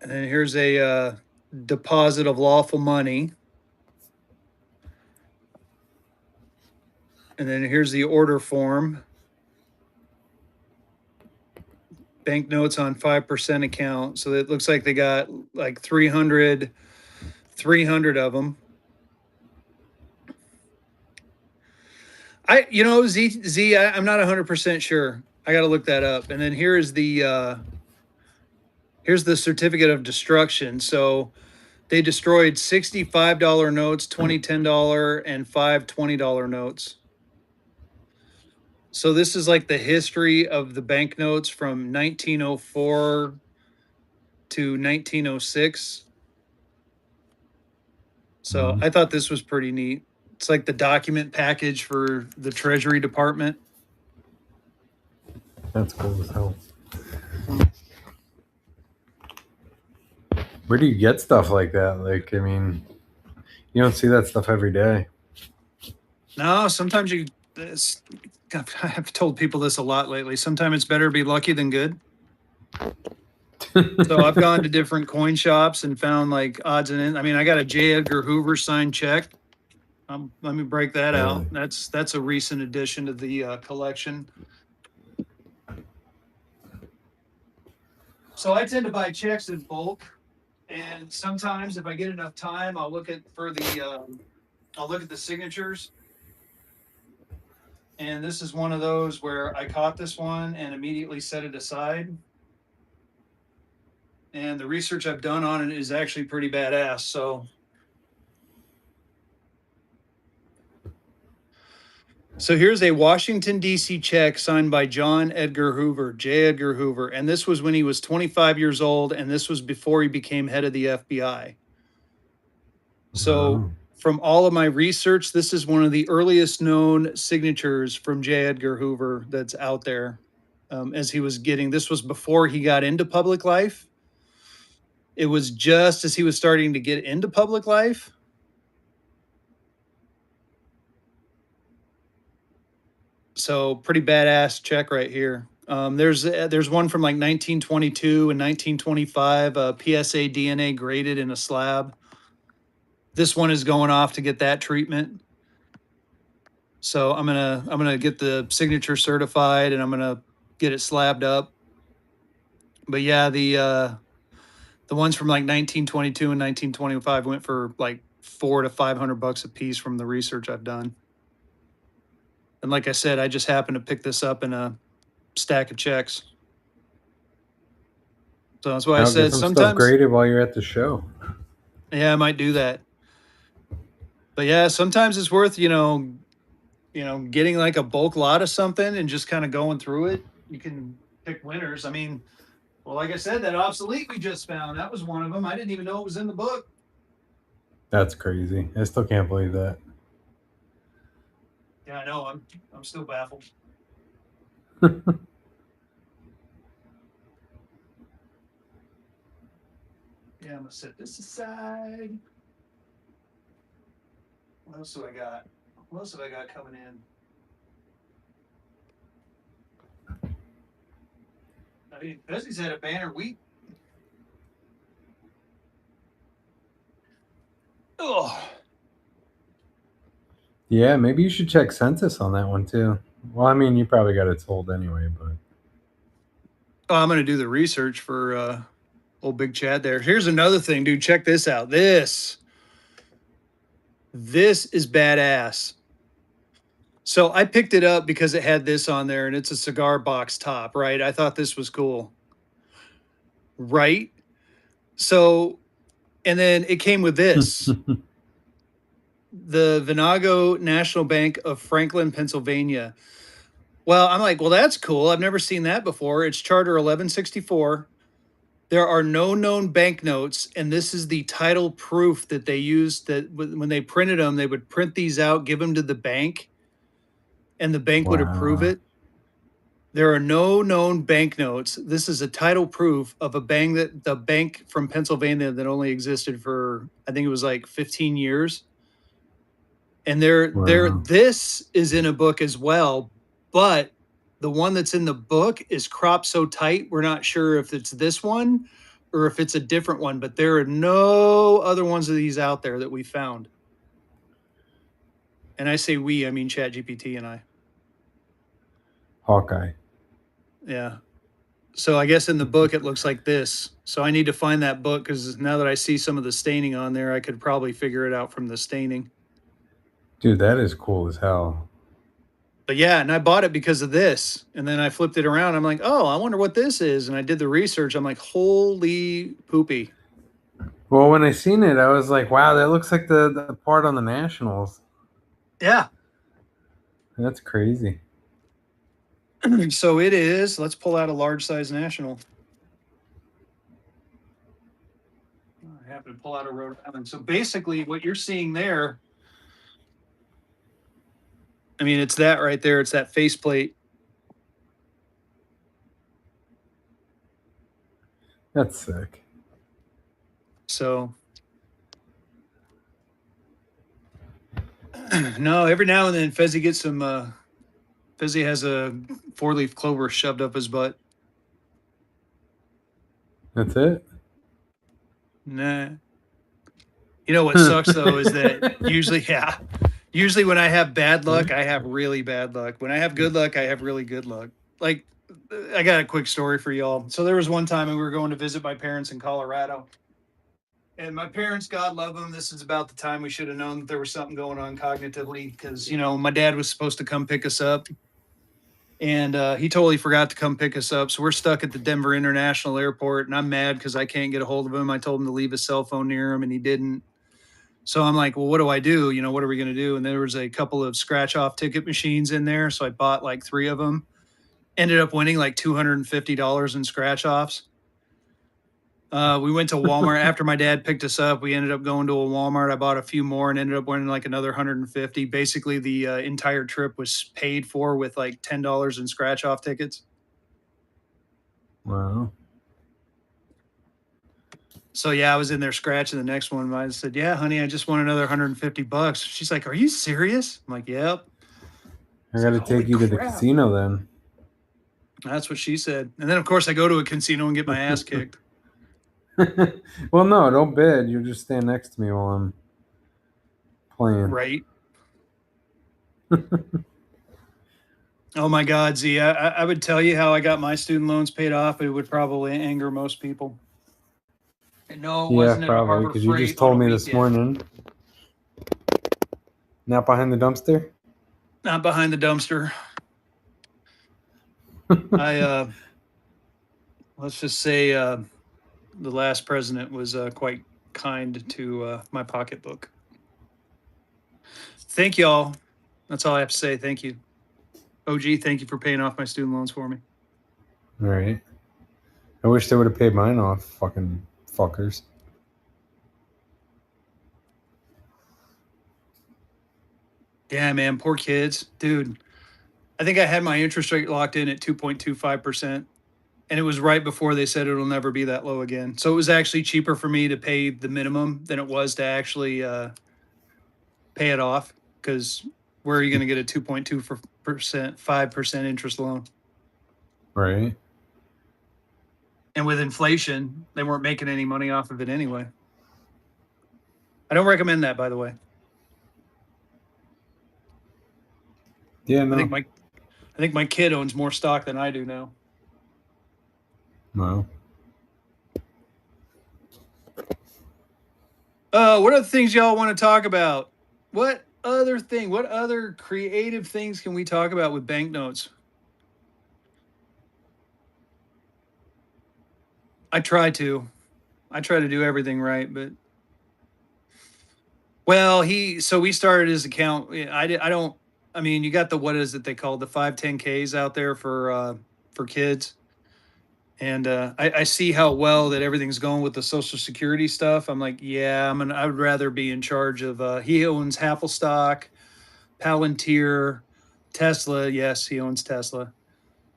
And then here's a deposit of lawful money. And then here's the order form. banknotes on 5% account. So it looks like they got like 300 of them. I'm not 100% sure. I got to look that up. And then here's the certificate of destruction. So they destroyed $65 notes, 20 $10, and 5 $20 notes. So this is like the history of the banknotes from 1904 to 1906. So I thought this was pretty neat. It's like the document package for the Treasury Department. That's cool as hell. Where do you get stuff like that? Like, I mean, you don't see that stuff every day. No, sometimes I've told people this a lot lately. Sometimes it's better to be lucky than good. So I've gone to different coin shops and found like odds and ends. I mean, I got a J. Edgar Hoover signed check. Let me break that out. That's a recent addition to the collection. So I tend to buy checks in bulk, and sometimes if I get enough time, I'll look at the signatures. And this is one of those where I caught this one and immediately set it aside. And the research I've done on it is actually pretty badass. So here's a Washington, D.C. check signed by John Edgar Hoover, J. Edgar Hoover. And this was when he was 25 years old, and this was before he became head of the FBI. So from all of my research, this is one of the earliest known signatures from J. Edgar Hoover that's out there. As he was this was before he got into public life. It was just as he was starting to get into public life. So pretty badass check right here. There's one from like 1922 and 1925, PSA DNA graded in a slab. This one is going off to get that treatment. So I'm gonna get the signature certified, and I'm gonna get it slabbed up. But yeah, the ones from like 1922 and 1925 went for like $400 to $500 a piece from the research I've done. And like I said, I just happened to pick this up in a stack of checks. So that's why I said get some sometimes stuff graded while you're at the show. Yeah, I might do that. But yeah, sometimes it's worth, getting like a bulk lot of something and just kind of going through it. You can pick winners. I mean, well, like I said, that obsolete we just found, that was one of them. I didn't even know it was in the book. That's crazy. I still can't believe that. Yeah, I know. I'm still baffled. Yeah, I'm gonna set this aside. What else do I got? What else have I got coming in? I mean, Fezzy's had a banner week. Oh. Yeah, maybe you should check census on that one too. Well, I mean, you probably got it sold anyway, but. Oh, I'm gonna do the research for old Big Chad there. Here's another thing, dude. Check this out. This is badass. So I picked it up because it had this on there, and it's a cigar box top, right? I thought this was cool. Right? So, and then it came with this. The Venago National Bank of Franklin, Pennsylvania. Well, I'm like, well, that's cool. I've never seen that before. It's Charter 1164. There are no known banknotes, and this is the title proof that they used. That when they printed them, they would print these out, give them to the bank, and the bank would approve it. There are no known banknotes. This is a title proof of the bank from Pennsylvania that only existed for, I think it was like 15 years. And this is in a book as well, but the one that's in the book is cropped so tight, we're not sure if it's this one or if it's a different one, but there are no other ones of these out there that we found. And I say we, I mean ChatGPT and I. Hawkeye. Yeah. So I guess in the book it looks like this. So I need to find that book because now that I see some of the staining on there, I could probably figure it out from the staining. Dude, that is cool as hell. But yeah, and I bought it because of this. And then I flipped it around. I'm like, oh, I wonder what this is. And I did the research. I'm like, holy poopy. Well, when I seen it, I was like, wow, that looks like the part on the Nationals. Yeah. That's crazy. So it is. Let's pull out a large size national. I happen to pull out a Rhode Island. So basically, what you're seeing there, I mean, it's that right there. It's that faceplate. That's sick. So, no, every now and then Fezzy gets some. Fezzy has a 4-leaf clover shoved up his butt. That's it? Nah. You know what sucks though is that usually when I have bad luck, I have really bad luck. When I have good luck, I have really good luck. Like, I got a quick story for y'all. So there was one time we were going to visit my parents in Colorado. And my parents, God love them, this is about the time we should have known that there was something going on cognitively because, my dad was supposed to come pick us up. And he totally forgot to come pick us up. So we're stuck at the Denver International Airport. And I'm mad because I can't get a hold of him. I told him to leave his cell phone near him and he didn't. So I'm like, well, what do I do? What are we going to do? And there was a couple of scratch off ticket machines in there. So I bought like 3 of them. Ended up winning like $250 in scratch offs. We went to Walmart after my dad picked us up. We ended up going to a Walmart. I bought a few more and ended up winning like another 150. Basically, the entire trip was paid for with like $10 in scratch off tickets. Wow. So yeah, I was in there scratching the next one. I said, "Yeah, honey, I just won another $150." She's like, "Are you serious?" I'm like, "Yep." I got to take you to the casino then. That's what she said. And then of course I go to a casino and get my ass kicked. Well, no, don't bid. You just stand next to me while I'm playing. Right. Oh my God, Z, I would tell you how I got my student loans paid off, but it would probably anger most people. No, it wasn't at probably, Harbor because you Freight just told on a me this weekend. morning. Not behind the dumpster? Not behind the dumpster. Let's just say the last president was quite kind to my pocketbook. Thank y'all. That's all I have to say. Thank you. OG, thank you for paying off my student loans for me. All right. I wish they would have paid mine off, fucking fuckers. Yeah, man, poor kids. Dude, I think I had my interest rate locked in at 2.25%. And it was right before they said it'll never be that low again. So it was actually cheaper for me to pay the minimum than it was to actually pay it off. Because where are you going to get a 2.2%, 5% interest loan? Right. And with inflation, they weren't making any money off of it anyway. I don't recommend that, by the way. Yeah, no. I think my kid owns more stock than I do now. Wow. What other things y'all want to talk about? What other creative things can we talk about with banknotes? I try to do everything right, but well, we started his account. I mean, you got what is it they call the 510Ks out there for kids. And I see how well that everything's going with the Social Security stuff. I'm like, yeah, I would rather be in charge of. He owns Happlestock, Palantir, Tesla. Yes, he owns Tesla,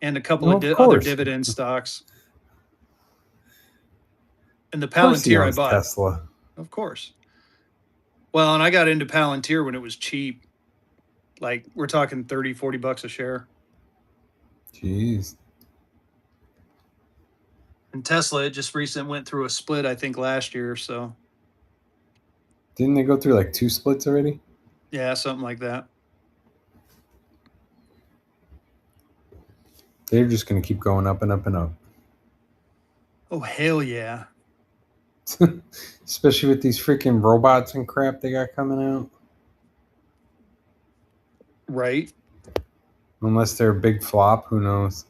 and a couple of other dividend stocks. And the Palantir I bought. Tesla. Of course. Well, and I got into Palantir when it was cheap. Like we're talking $30-$40 a share. Jeez. And Tesla, it just recently went through a split, I think, last year. So didn't they go through like 2 splits already? Yeah, something like that. They're just going to keep going up and up and up. Oh, hell yeah. Especially with these freaking robots and crap they got coming out. Right. Unless they're a big flop, who knows?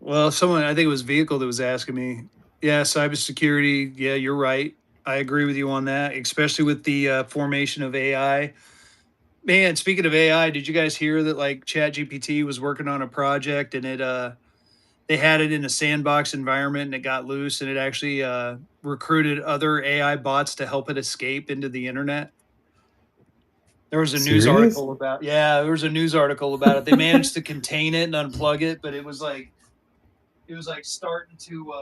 Well, someone, I think it was Vehicle that was asking me, yeah, cybersecurity. Yeah, you're right. I agree with you on that, especially with the formation of AI. Man, speaking of AI, did you guys hear that like ChatGPT was working on a project and it they had it in a sandbox environment and it got loose and it actually recruited other AI bots to help it escape into the internet? There was a news Serious? article about, yeah, there was a news article about it. They managed to contain it and unplug it, but it was like starting to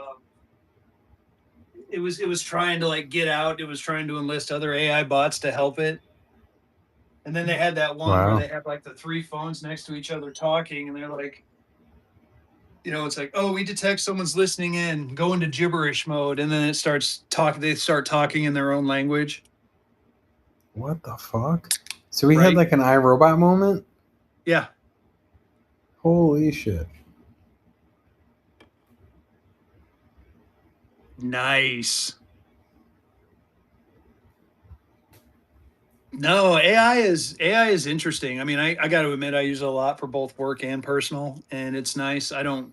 it was trying to like get out. It was trying to enlist other AI bots to help it. And then they had that one where Wow. they have like the three phones next to each other talking, and they're like, it's like, oh, we detect someone's listening in, go into gibberish mode, and then it starts talking. They start talking in their own language, What the fuck? So we had right? like an iRobot moment? Yeah, Holy shit. nice. No, AI is interesting. I mean, I got to admit, I use it a lot for both work and personal, and it's nice. I don't,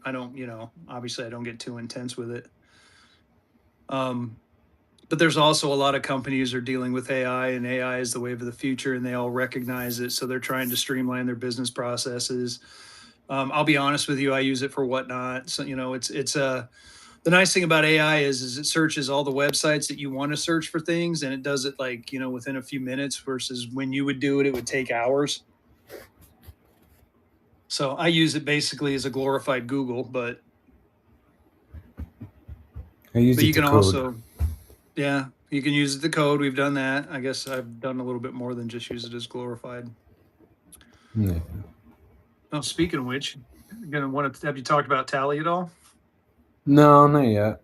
obviously, I don't get too intense with it. Um, but there's also a lot of companies are dealing with AI, and AI is the wave of the future, and they all recognize it. So they're trying to streamline their business processes. I'll be honest with you, I use it for whatnot. So it's the nice thing about AI is it searches all the websites that you want to search for things, and it does it like within a few minutes versus when you would do it, it would take hours. So I use it basically as a glorified Google, I use but it you to can code. also, yeah, you can use the code. We've done that. I guess I've done a little bit more than just use it as glorified. Yeah. Oh, speaking of which, gonna want to have you talked about Tally at all? No, not yet.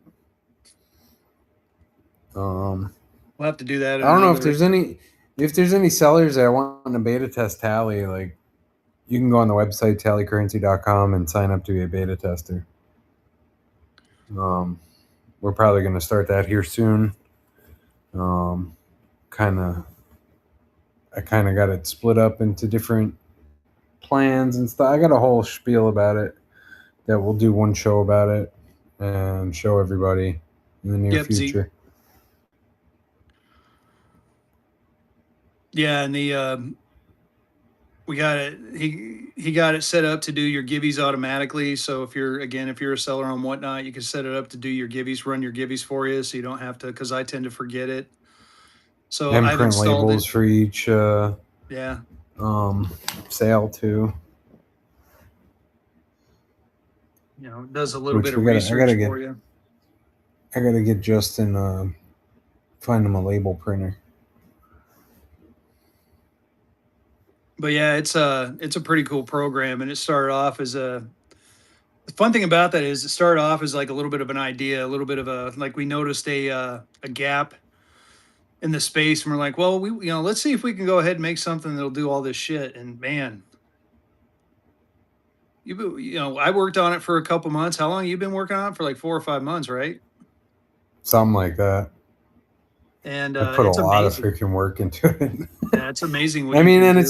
Um, We'll have to do that I in don't know another. if there's any sellers that want to beta test Tally, like you can go on the website tallycurrency.com and sign up to be a beta tester. Um, we're probably going to start that here soon. Um, kind of, I kind of got it split up into different plans and stuff. I got a whole spiel about it that we'll do one show about it and show everybody in the near Yep, Z. future. Yeah, and the we got it. He got it set up to do your gibbies automatically. So if you're a seller on Whatnot, you can set it up to do your gibbies, run your gibbies for you, so you don't have to. Because I tend to forget it. So And I've print installed labels it. for each Yeah, um, sale too. it does a little bit Which of research for you. I gotta get Justin find him a label printer. But yeah, it's a pretty cool program, and it started off as a. The fun thing about that is it started off as like a little bit of an idea, a little bit of a like we noticed a gap in the space, and we're like, well, we let's see if we can go ahead and make something that'll do all this shit. And man, I worked on it for a couple months. How long you been working on it? For like 4 or 5 months, right? Something like that. And I put a it's lot of amazing. freaking work into it. Yeah, it's amazing what I you mean, can and do.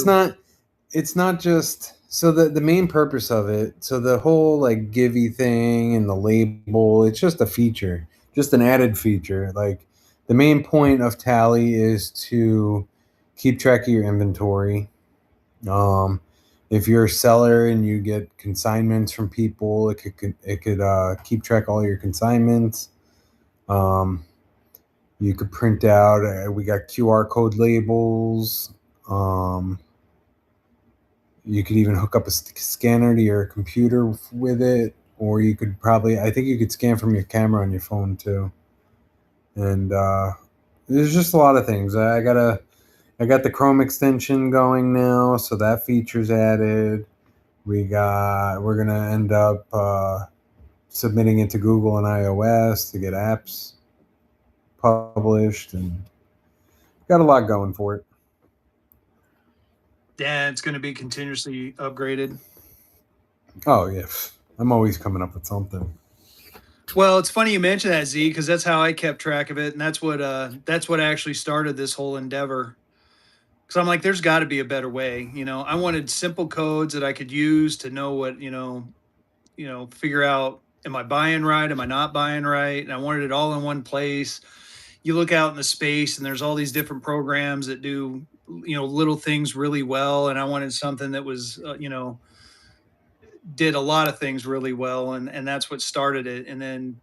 it's not just so the main purpose of it, so the whole like givey thing and the label, it's just a feature, just an added feature. Like the main point of Tally is to keep track of your inventory. Um, if you're a seller and you get consignments from people, it could keep track of all your consignments. Um, you could print out. We got QR code labels. Um, you could even hook up a scanner to your computer with it, or you could probably. I think you could scan from your camera on your phone too. And there's just a lot of things. I got the Chrome extension going now, so that feature's added. We're gonna end up submitting it to Google and iOS to get apps published, and got a lot going for it. Yeah, it's going to be continuously upgraded. Oh yeah, I'm always coming up with something. Well, it's funny you mention that, Z, because that's how I kept track of it, and that's what actually started this whole endeavor. Because I'm like, there's got to be a better way. I wanted simple codes that I could use to know what figure out, am I buying right? Am I not buying right? And I wanted it all in one place. You look out in the space and there's all these different programs that do, little things really well. And I wanted something that was, did a lot of things really well. And that's what started it. And then,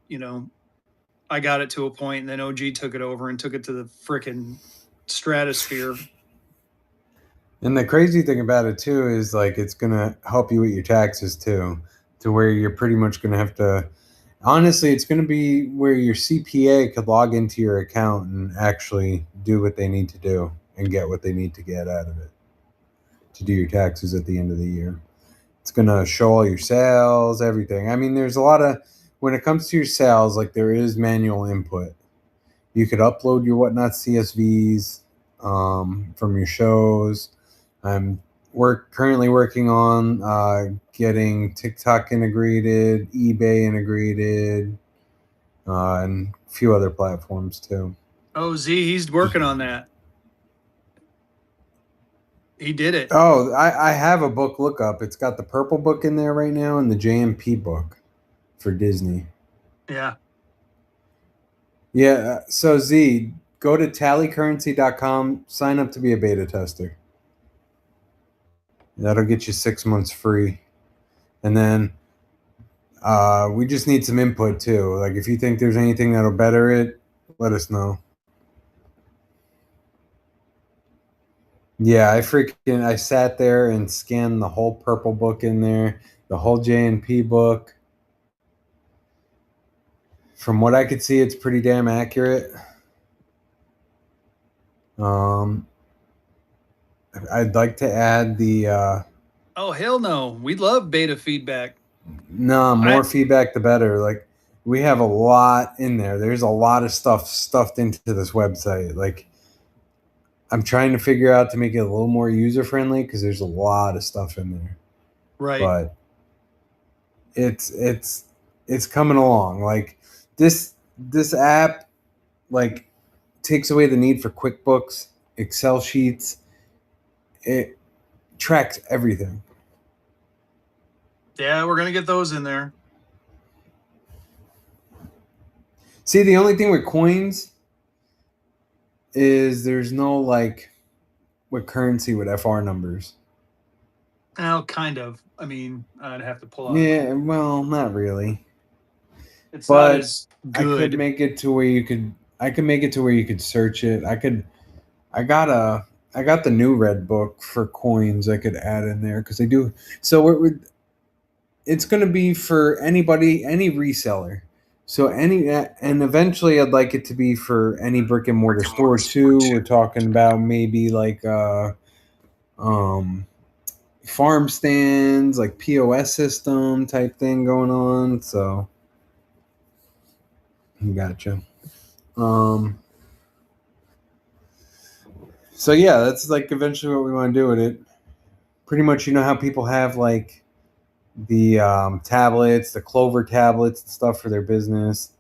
I got it to a point and then OG took it over and took it to the freaking stratosphere. And the crazy thing about it too is like it's gonna help you with your taxes too, to where you're pretty much gonna have to. Honestly, it's gonna be where your CPA could log into your account and actually do what they need to do and get what they need to get out of it to do your taxes at the end of the year. It's gonna show all your sales, everything. I mean, there's a lot of when it comes to your sales, like there is manual input. You could upload your whatnot CSVs from your shows. I'm currently working on getting TikTok integrated, eBay integrated, and a few other platforms too. Oh, Z, he's working on that. He did it. Oh, I have a book lookup. It's got the purple book in there right now and the JMP book for Disney. Yeah. Yeah. So Z, go to tallycurrency.com, sign up to be a beta tester. That'll get you 6 months free. And then we just need some input too. Like if you think there's anything that'll better it, let us know. Yeah, I sat there and scanned the whole purple book in there, the whole JNP book. From what I could see, it's pretty damn accurate. I'd like to add the Oh, hell no. We love beta feedback. no, more feedback the better. Like we have a lot in there. There's a lot of stuff stuffed into this website. Like I'm trying to figure out to make it a little more user friendly because there's a lot of stuff in there. Right. But it's coming along. Like this app like takes away the need for QuickBooks, Excel sheets. It tracks everything. Yeah, we're gonna get those in there. See, the only thing with coins is there's no like with currency with FR numbers. Oh, kind of. I mean, I'd have to pull out. Yeah, well, not really. It's but not as I good. could make it to where you could. I could make it to where you could search it. I got the new red book for coins. I could add in there because they do. So it's going to be for anybody, any reseller. So and eventually I'd like it to be for any brick and mortar store too. We're talking about maybe like farm stands, like POS system type thing going on. So gotcha. So yeah, that's like eventually what we want to do with it. Pretty much, you know how people have like the tablets, the Clover tablets and stuff for their business.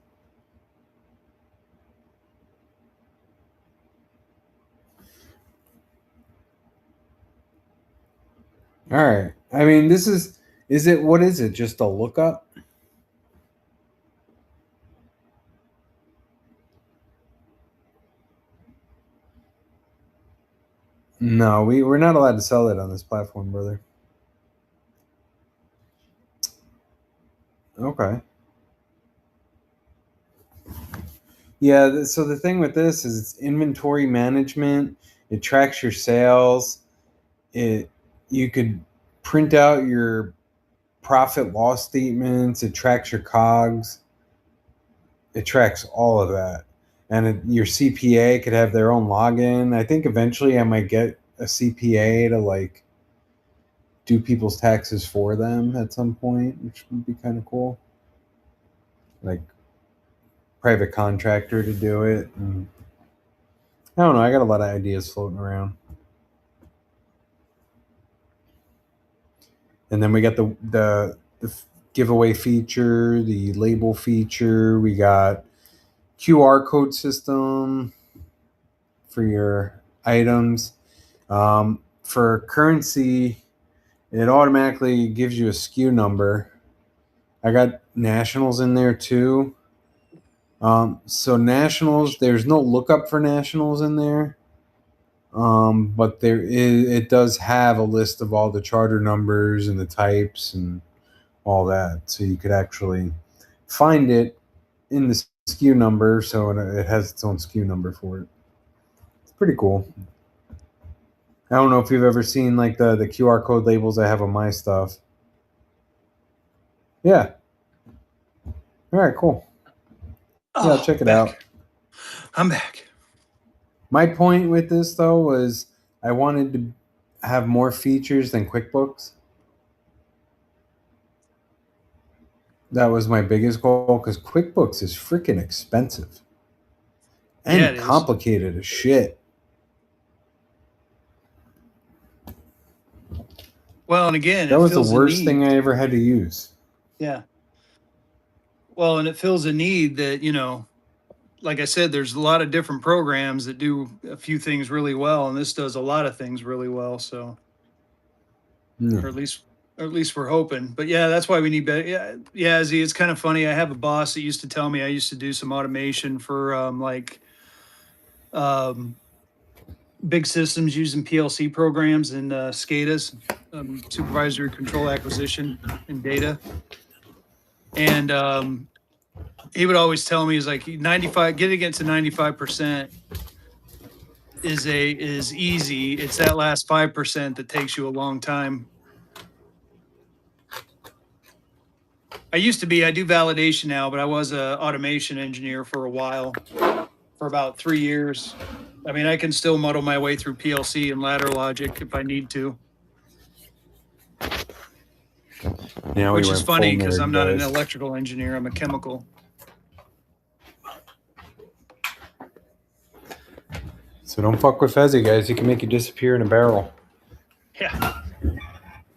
All right. I mean, is it, what is it? Just a lookup? No, we're not allowed to sell that on this platform, brother. Okay. Yeah, so the thing with this is it's inventory management. It tracks your sales. You could print out your profit loss statements. It tracks your COGS. It tracks all of that. And your CPA could have their own login. I think eventually I might get a CPA to like do people's taxes for them at some point, which would be kind of cool. Like private contractor to do it. And I don't know. I got a lot of ideas floating around. And then we got the giveaway feature, the label feature. We got QR code system for your items. For currency, it automatically gives you a SKU number. I got nationals in there too. So nationals, there's no lookup for nationals in there. But it does have a list of all the charter numbers and the types and all that. So you could actually find it in the SKU number. So it has its own SKU number for it. It's pretty cool. I don't know if you've ever seen like the QR code labels I have on my stuff. Yeah. All right, cool. Yeah, Oh, check it back. out. I'm back. My point with this though was I wanted to have more features than QuickBooks. That was my biggest goal because QuickBooks is freaking expensive and Yeah, it is. complicated as shit. Well, and again, That it was the fills a worst need. thing I ever had to use. Yeah. Well, and it fills a need that, like I said, there's a lot of different programs that do a few things really well, and this does a lot of things really well. So, Yeah. or at least we're hoping. But yeah, that's why we need better. Yeah, yeah. Z, it's kind of funny. I have a boss that used to tell me I used to do some automation for um, big systems using PLC programs and SCADAs, supervisory control acquisition and data, and he would always tell me, he's like 95, getting it to 95% is easy. It's that last 5% that takes you a long time. I do validation now, but I was a automation engineer for a while, for about 3 years. I mean, I can still muddle my way through PLC and ladder logic if I need to, Now we which is went full funny because nerd, I'm not an guys. electrical engineer. I'm a chemical. So don't fuck with Fezzy, guys. He can make you disappear in a barrel. Yeah.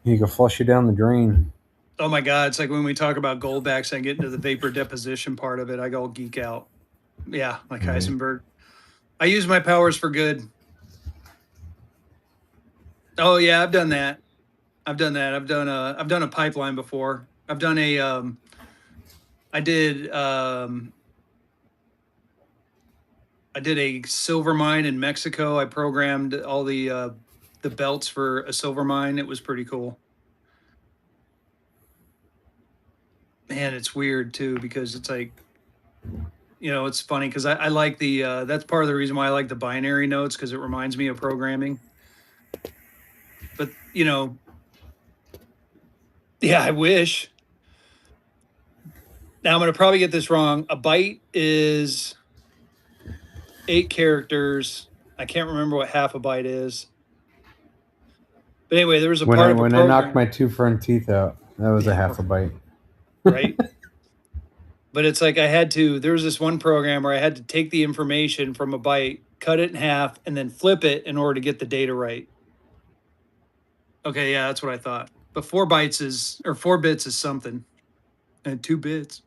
He can flush you down the drain. Oh my God. It's like when we talk about Goldbacks, I get into the vapor deposition part of it. I go geek out. Yeah. Like Right. Heisenberg. I use my powers for good. Oh yeah. I've done that. I've done a pipeline before. I've done I did a silver mine in Mexico. I programmed all the belts for a silver mine. It was pretty cool. Man, it's weird too because it's like, it's funny because I like that's part of the reason why I like the binary notes, because it reminds me of programming. But yeah, I wish. Now I'm going to probably get this wrong. A byte is 8 characters. I can't remember what half a byte is. But anyway, there was a When part I of a when I knocked program, my 2 front teeth out, that was a yeah, half a bite. right? But it's like there was this one program where I had to take the information from a byte, cut it in half, and then flip it in order to get the data right. Okay, yeah, that's what I thought. But 4 bits is something, and 2 bits.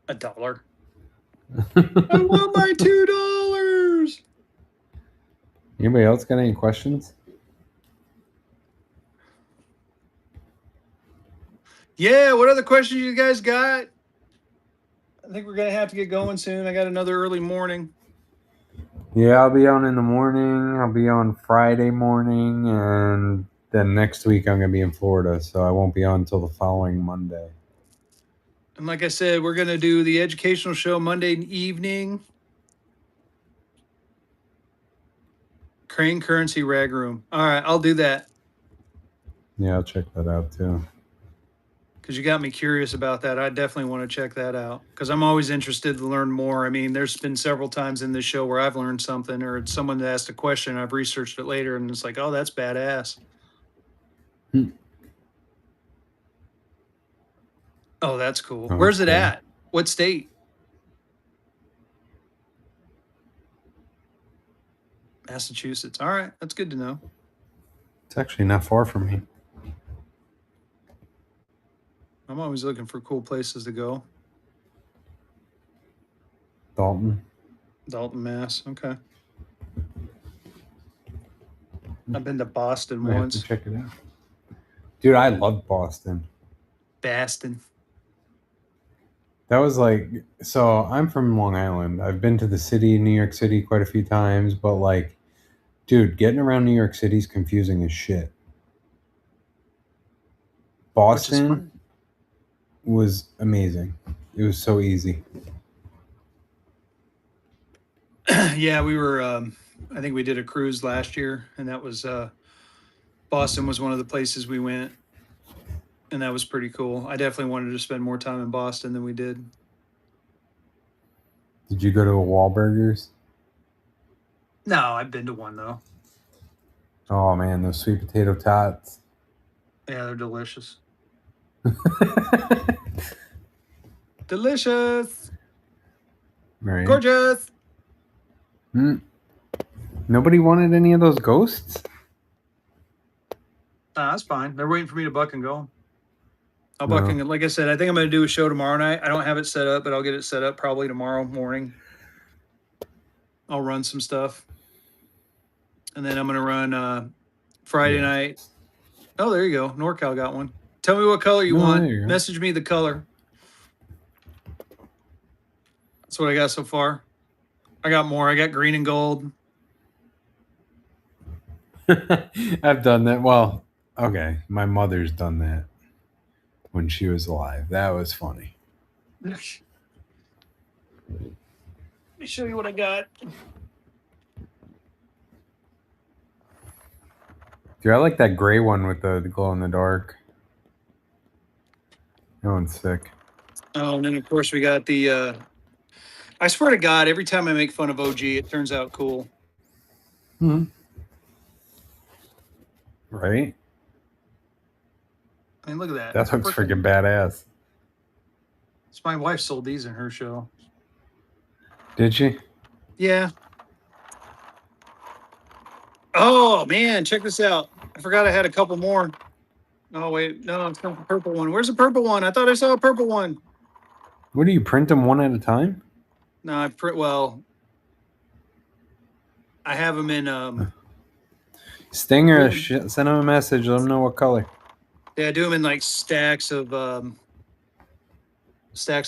$1. I want my $2. Anybody else got any questions? Yeah, what other questions you guys got? I think we're gonna have to get going soon. I got another early morning. Yeah, I'll be on in the morning. I'll be on Friday morning, and then next week I'm gonna be in Florida, so I won't be on until the following Monday. And like I said, we're gonna do the educational show Monday evening. Crane Currency Rag Room. All right, I'll do that. Yeah, I'll check that out too. Because you got me curious about that. I definitely want to check that out because I'm always interested to learn more. I mean, there's been several times in this show where I've learned something, or it's someone that asked a question, I've researched it later, and it's like, oh, that's badass. Oh, that's cool. Oh, Where's it cool. at? What state? Massachusetts. All right, that's good to know. It's actually not far from me. I'm always looking for cool places to go. Dalton. Dalton, Mass. Okay. I've been to Boston I have to once. check it out. Dude, I love Boston. Boston. That was like, so I'm from Long Island. I've been to the city, New York City, quite a few times, but like, dude, getting around New York City is confusing as shit. Which is Boston fun. was amazing. It was so easy. Yeah, we were. I think we did a cruise last year, and that was Boston was one of the places we went, and that was pretty cool. I definitely wanted to spend more time in Boston than we did. Did you go to a Wahlburgers? No, I've been to one though. Oh man, those sweet potato tots. Yeah, they're delicious. Delicious. Right. Gorgeous. Nobody wanted any of those ghosts? That's fine. They're waiting for me to buck and go. I'll No. buck and like I said, I think I'm going to do a show tomorrow night. I don't have it set up, but I'll get it set up probably tomorrow morning. I'll run some stuff. And then I'm going to run Friday Yeah. night. Oh, there you go. NorCal got one. Tell me what color you No, want. there you go. Message me the color. That's what I got so far. I got more. I got green and gold. I've done that. Well, okay. My mother's done that when she was alive. That was funny. Let me show you what I got. Dude, I like that gray one with the glow in the dark. That one's sick. Oh, and then of course we got the I swear to God, every time I make fun of OG, it turns out cool. Right? I mean, look at that. That looks freaking badass. So my wife sold these in her show. Did she? Yeah. Oh man, check this out. I forgot I had a couple more. Oh wait, no, it's not the purple one. Where's the purple one? I thought I saw a purple one. What do you print them one at a time? No, I have them in Stinger, send them a message. Let them know what color. yeah, I do them in like stacks of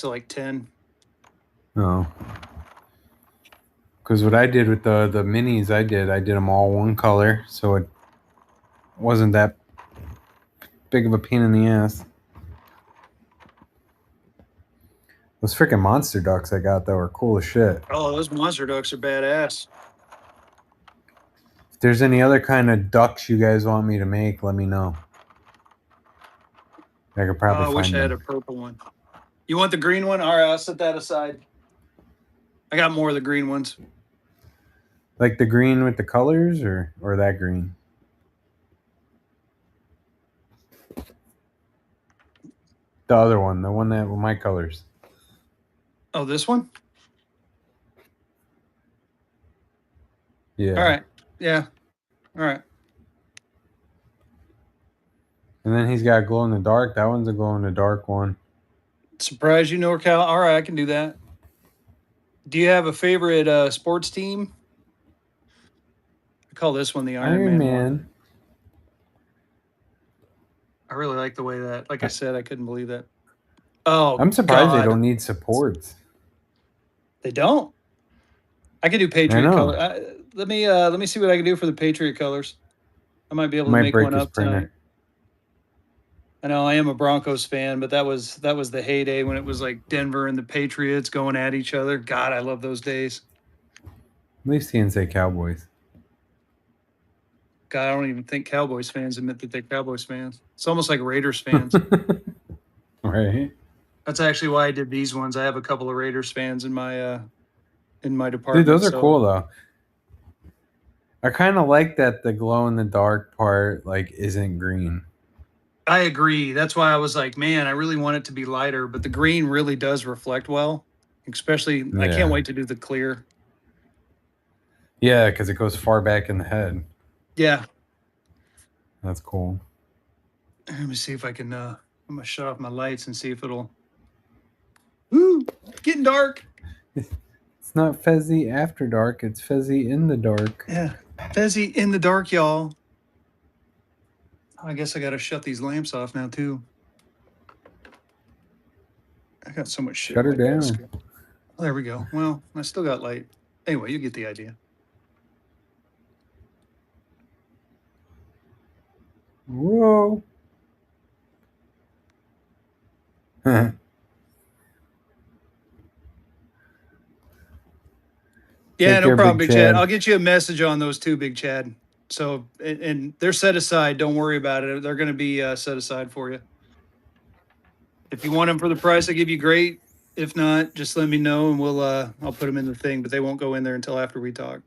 like 10. Oh. Because what I did with the minis, I did them all one color, so it wasn't that big of a pain in the ass. Those freaking monster ducks I got that were cool as shit. Oh, those monster ducks are badass. If there's any other kind of ducks you guys want me to make, let me know. I could probably I find wish I had a them. purple one. You want the green one? All right, I'll set that aside. I got more of the green ones. Like the green with the colors, or that green? The other one, the one that with my colors. Oh, this one? Yeah. All right. Yeah. All right. And then he's got glow in the dark. That one's a glow in the dark one. Surprise you, NorCal. All right, I can do that. Do you have a favorite sports team? I call this one the Iron Man one. I really like the way that, like I said, I couldn't believe that. Oh, I'm surprised God. they don't need supports. They don't? I can do Patriot color. Let me see what I can do for the Patriot colors. I might be able to make one up tonight. I know I am a Broncos fan, but that was the heyday when it was like Denver and the Patriots going at each other. God, I love those days. At least he didn't say Cowboys. God, I don't even think Cowboys fans admit that they're Cowboys fans. It's almost like Raiders fans. Right. That's actually why I did these ones. I have a couple of Raiders fans in my department. Dude, those are cool though. I kind of like that the glow in the dark part like isn't green. I agree. That's why I was like, man, I really want it to be lighter, but the green really does reflect well. Especially, I can't wait to do the clear. Yeah, because it goes far back in the head. Yeah. That's cool. Let me see if I can. I'm gonna shut off my lights and see if it'll. Woo! Getting dark. It's not Fezzy after dark. It's Fezzy in the dark. Yeah. Fezzy in the dark, y'all. I guess I gotta shut these lamps off now too. I got so much shit Shut on her my desk. down. There we go. Well, I still got light. Anyway, you get the idea. Whoa. Yeah, Take no care, problem, Big Big Chad. I'll Chad. get you a message on those two, Big Chad. So, and they're set aside. Don't worry about it. They're going to be set aside for you. If you want them for the price I give you, great. If not, just let me know and I'll put them in the thing. But they won't go in there until after we talk.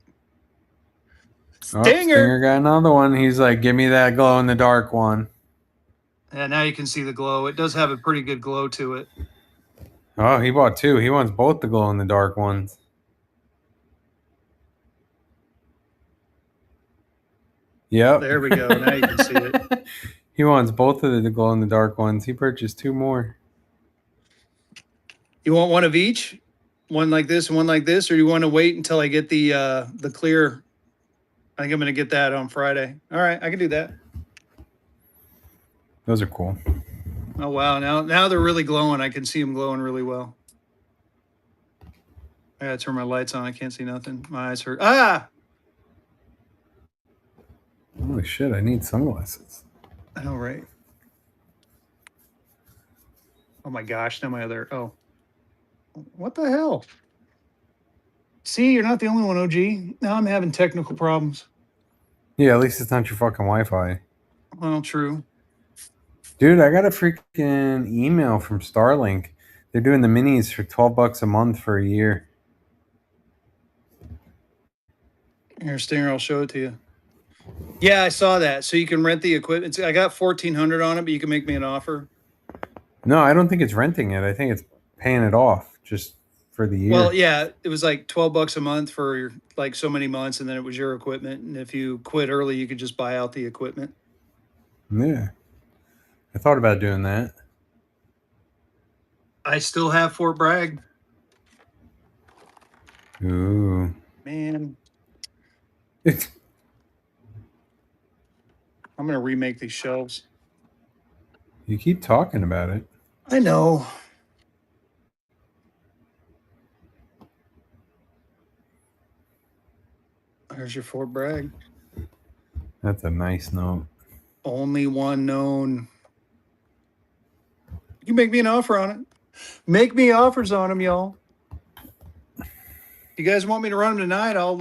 Oh, Stinger. Stinger got another one. He's like, give me that glow in the dark one. And now you can see the glow. It does have a pretty good glow to it. Oh, he bought two. He wants both the glow in the dark ones. Yep. There we go. Now you can see it. He wants both of the glow in the dark ones. He purchased two more. You want one of each? One like this and one like this, or you want to wait until I get the clear? I think I'm going to get that on Friday. All right, I can do that. Those are cool. Oh wow! Now they're really glowing. I can see them glowing really well. I gotta turn my lights on. I can't see nothing. My eyes hurt. Ah! Holy shit! I need sunglasses. I know, right? Oh my gosh! Now my other. Oh, what the hell? See, you're not the only one, OG. Now I'm having technical problems. Yeah, at least it's not your fucking Wi-Fi. Well, true. Dude, I got a freaking email from Starlink. They're doing the minis for $12 a month for a year. Here, Stinger, I'll show it to you. Yeah, I saw that. So you can rent the equipment. I got 1,400 on it, but you can make me an offer. No, I don't think it's renting it. I think it's paying it off just for the year. Well, yeah, it was like $12 a month for like so many months, and then it was your equipment. And if you quit early, you could just buy out the equipment. Yeah. I thought about doing that. I still have Fort Bragg. Ooh. Man, It's I'm gonna remake these shelves. You keep talking about it. I know. There's your Fort Bragg. That's a nice note. Only one known. You make me an offer on it. Make me offers on them, y'all. If you guys want me to run them tonight, I'll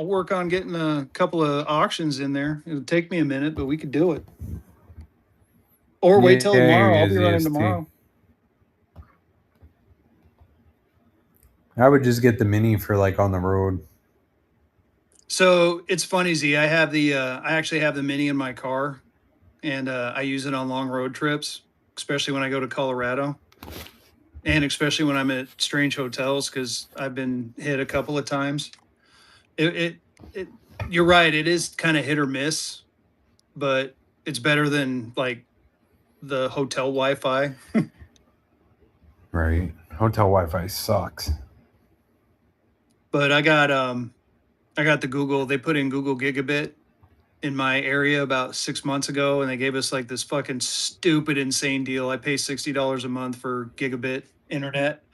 work on getting a couple of auctions in there. It'll take me a minute, but we could do it. Or wait till tomorrow. I'll be running tomorrow. I would just get the mini for like on the road. So it's funny, Z. I actually have the mini in my car, and I use it on long road trips, especially when I go to Colorado, and especially when I'm at strange hotels because I've been hit a couple of times. You're right. It is kind of hit or miss, but it's better than like the hotel Wi-Fi. Right. Hotel Wi-Fi sucks. But I got the Google. They put in Google Gigabit in my area about 6 months ago, and they gave us like this fucking stupid, insane deal. I pay $60 a month for gigabit internet,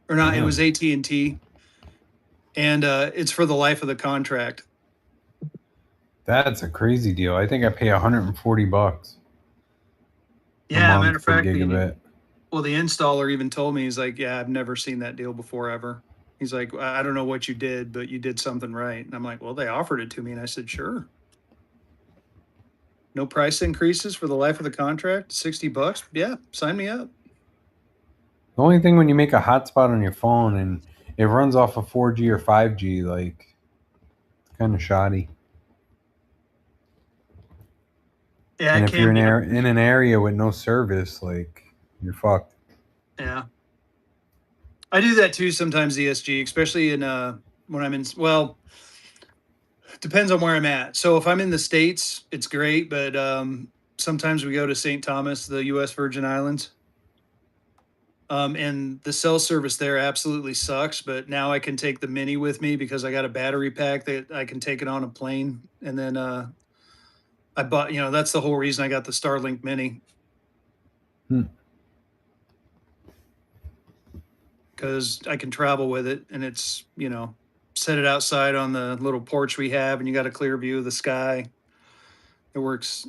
or not? Damn. It was AT&T, and it's for the life of the contract. That's a crazy deal. I think I pay $140. Yeah, matter of fact, gigabit. The installer even told me, he's like, "Yeah, I've never seen that deal before ever." He's like, "I don't know what you did, but you did something right." And I'm like, "Well, they offered it to me," and I said, "Sure." No price increases for the life of the contract. $60. Yeah, sign me up. The only thing when you make a hotspot on your phone and it runs off of 4G or 5G, like, it's kind of shoddy. Yeah, and if you're in an area with no service, like, you're fucked. Yeah. I do that too sometimes, ESG, especially in when I'm in. Well, Depends on where I'm at. So if I'm in the States, it's great, but sometimes we go to St. Thomas, the U.S. Virgin Islands. And the cell service there absolutely sucks, but now I can take the mini with me because I got a battery pack that I can take it on a plane. And then I bought, that's the whole reason I got the Starlink mini. Hmm. Because I can travel with it, and it's, set it outside on the little porch we have, and you got a clear view of the sky. It works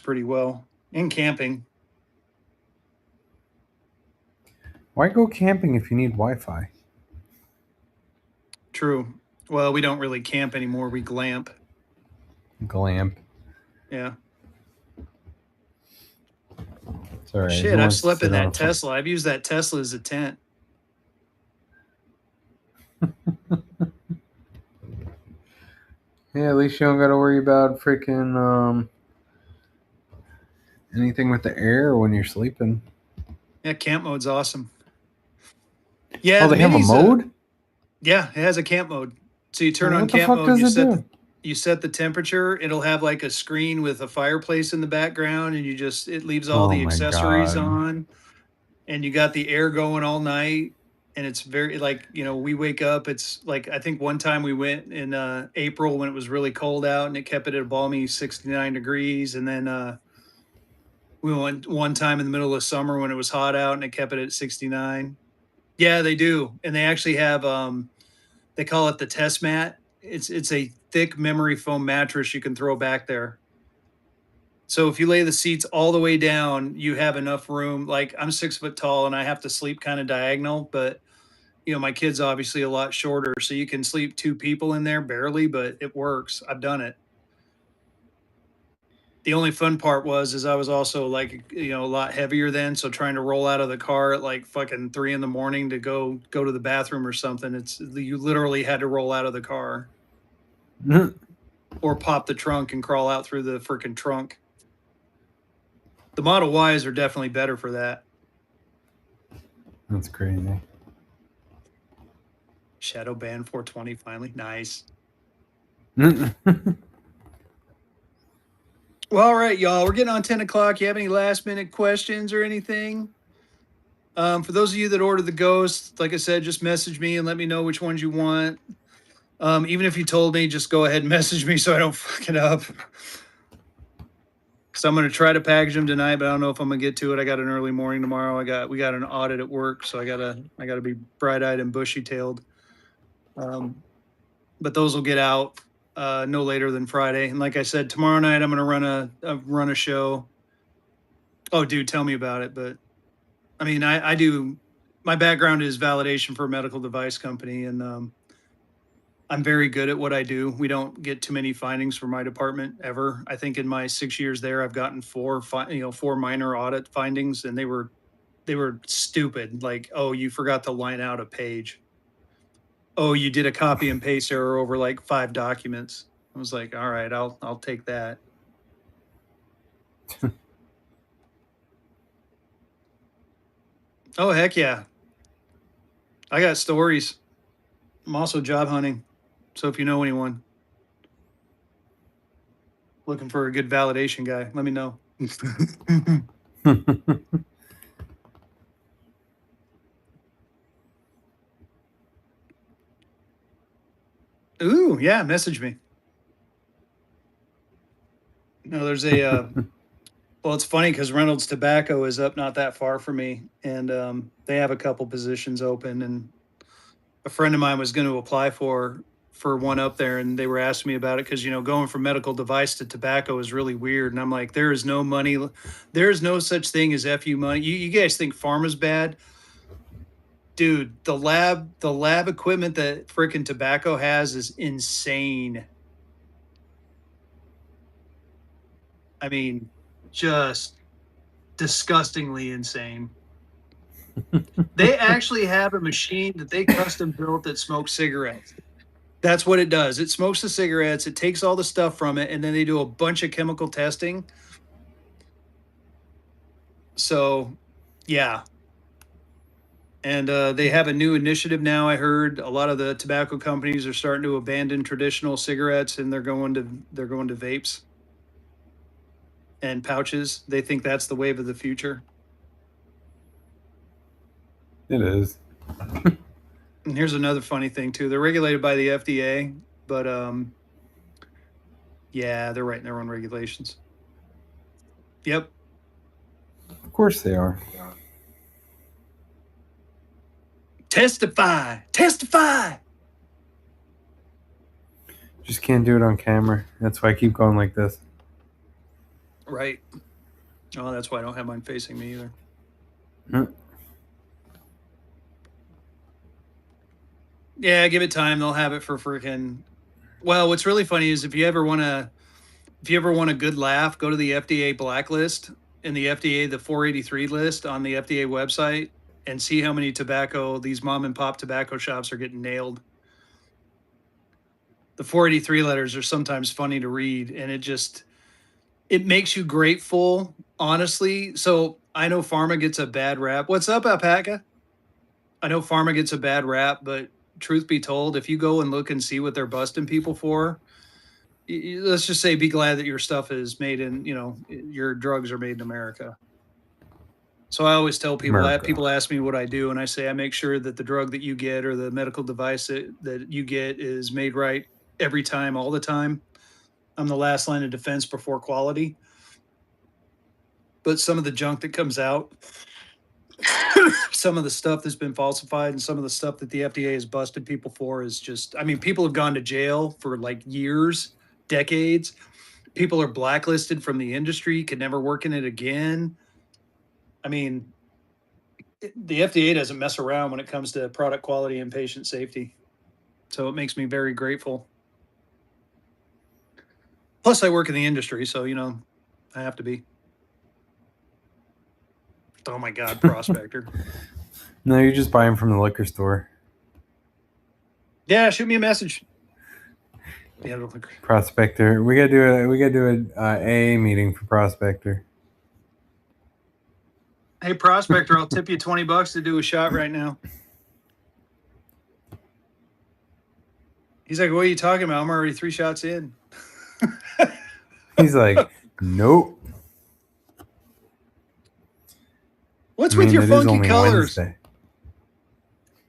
pretty well. And camping. Why go camping if you need Wi-Fi? True. Well, we don't really camp anymore. We glamp. Glamp. Yeah. It's all right. Shit, Who I've wants to slept in sit on a that Tesla. I've used that Tesla as a tent. Yeah, at least you don't got to worry about freaking anything with the air when you're sleeping. Yeah, camp mode's awesome. Yeah, Oh, the they have a mini's mode? yeah, it has a camp mode. So you turn Well, on what the camp fuck mode, does it do? you set the temperature, it'll have like a screen with a fireplace in the background, and it leaves all Oh the my accessories god. on, and you got the air going all night. And it's very like, we wake up, it's like, I think one time we went in April when it was really cold out, and it kept it at a balmy 69 degrees. And then we went one time in the middle of summer when it was hot out, and it kept it at 69. Yeah, they do. And they actually have they call it the test mat. It's a thick memory foam mattress you can throw back there. So if you lay the seats all the way down, you have enough room. Like, I'm 6 foot tall and I have to sleep kind of diagonal, but my kid's obviously a lot shorter, so you can sleep two people in there barely, but it works. I've done it. The only fun part is I was also like, a lot heavier then. So trying to roll out of the car at like fucking 3 a.m. to go to the bathroom or something. You literally had to roll out of the car or pop the trunk and crawl out through the freaking trunk. The Model Ys are definitely better for that. That's crazy. Shadow Band 420 finally. Nice. Well, all right, y'all. We're getting on 10 o'clock. You have any last minute questions or anything? For those of you that ordered the Ghost, like I said, just message me and let me know which ones you want. Even if you told me, just go ahead and message me so I don't fuck it up. Because I'm going to try to package them tonight, but I don't know if I'm going to get to it. I got an early morning tomorrow. We got an audit at work, so I gotta be bright eyed and bushy tailed. But those will get out no later than Friday. And like I said, tomorrow night I'm going to run a show. Oh, dude, tell me about it. But I mean, I do. My background is validation for a medical device company, and I'm very good at what I do. We don't get too many findings for my department ever. I think in my 6 years there, I've gotten four minor audit findings, and they were stupid. Like, oh, you forgot to line out a page. Oh, you did a copy and paste error over like 5 documents. I was like, all right, I'll take that. Oh, heck yeah. I got stories. I'm also job hunting. So if you know anyone looking for a good validation guy, let me know. Ooh, yeah, message me. No, there's a well, it's funny because Reynolds Tobacco is up not that far from me, and they have a couple positions open, and a friend of mine was going to apply for one up there, and they were asking me about it because going from medical device to tobacco is really weird, and I'm like, there is no money, there is no such thing as fu money. You guys think pharma's bad? Dude, the lab equipment that freaking tobacco has is insane. I mean, just disgustingly insane. They actually have a machine that they custom built that smokes cigarettes. That's what it does. It smokes the cigarettes, it takes all the stuff from it, and then they do a bunch of chemical testing. So, yeah. And they have a new initiative now. I heard a lot of the tobacco companies are starting to abandon traditional cigarettes, and they're going to vapes and pouches. They think that's the wave of the future. It is. And here's another funny thing too. They're regulated by the FDA, but yeah, they're writing their own regulations. Yep. Of course they are. Testify. Testify. Just can't do it on camera. That's why I keep going like this. Right. Oh, that's why I don't have mine facing me either. Yeah, give it time. They'll have it for freaking. Well, what's really funny is if you ever want a good laugh, go to the FDA blacklist and the FDA, the 483 list on the FDA website, and see how many these mom and pop tobacco shops are getting nailed. The 483 letters are sometimes funny to read, and it makes you grateful, honestly. So I know pharma gets a bad rap. What's up, Alpaca? I know pharma gets a bad rap, but truth be told, if you go and look and see what they're busting people for, let's just say be glad that your stuff is made in, your drugs are made in America. So I always tell people that. People ask me what I do, and I say I make sure that the drug that you get or the medical device that you get is made right every time, all the time. I'm the last line of defense before quality. But some of the junk that comes out, some of the stuff that's been falsified, and some of the stuff that the FDA has busted people for is just, I mean, people have gone to jail for like years, decades. People are blacklisted from the industry, can never work in it again. I mean, the FDA doesn't mess around when it comes to product quality and patient safety. So it makes me very grateful. Plus, I work in the industry, so, I have to be. Oh my God, Prospector. No, you just buy them from the liquor store. Yeah, shoot me a message. Yeah, Prospector. We gotta do a AA meeting for Prospector. Hey, Prospector, I'll tip you $20 to do a shot right now. He's like, what are you talking about? I'm already 3 shots in. He's like, nope. What's with your funky colors? Wednesday.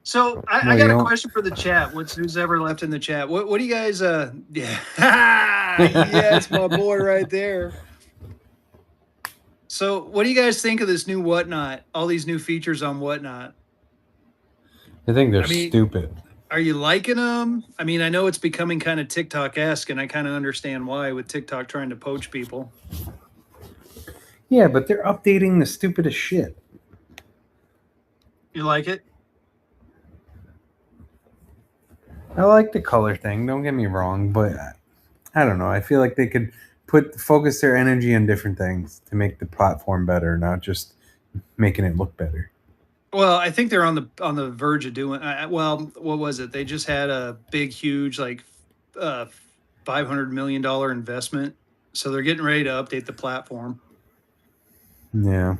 So I got a question for the chat. Who's ever left in the chat? What do you guys? Yeah, yeah, it's my boy right there. So what do you guys think of this new Whatnot? All these new features on Whatnot. I think they're stupid. Are you liking them? I mean, I know it's becoming kind of TikTok-esque, and I kind of understand why with TikTok trying to poach people. Yeah, but they're updating the stupidest shit. You like it? I like the color thing, don't get me wrong, but I don't know. I feel like they could focus their energy on different things to make the platform better, not just making it look better. Well, I think they're on the verge of doing. Well, what was it? They just had a big, huge, like $500 million investment, so they're getting ready to update the platform. Yeah.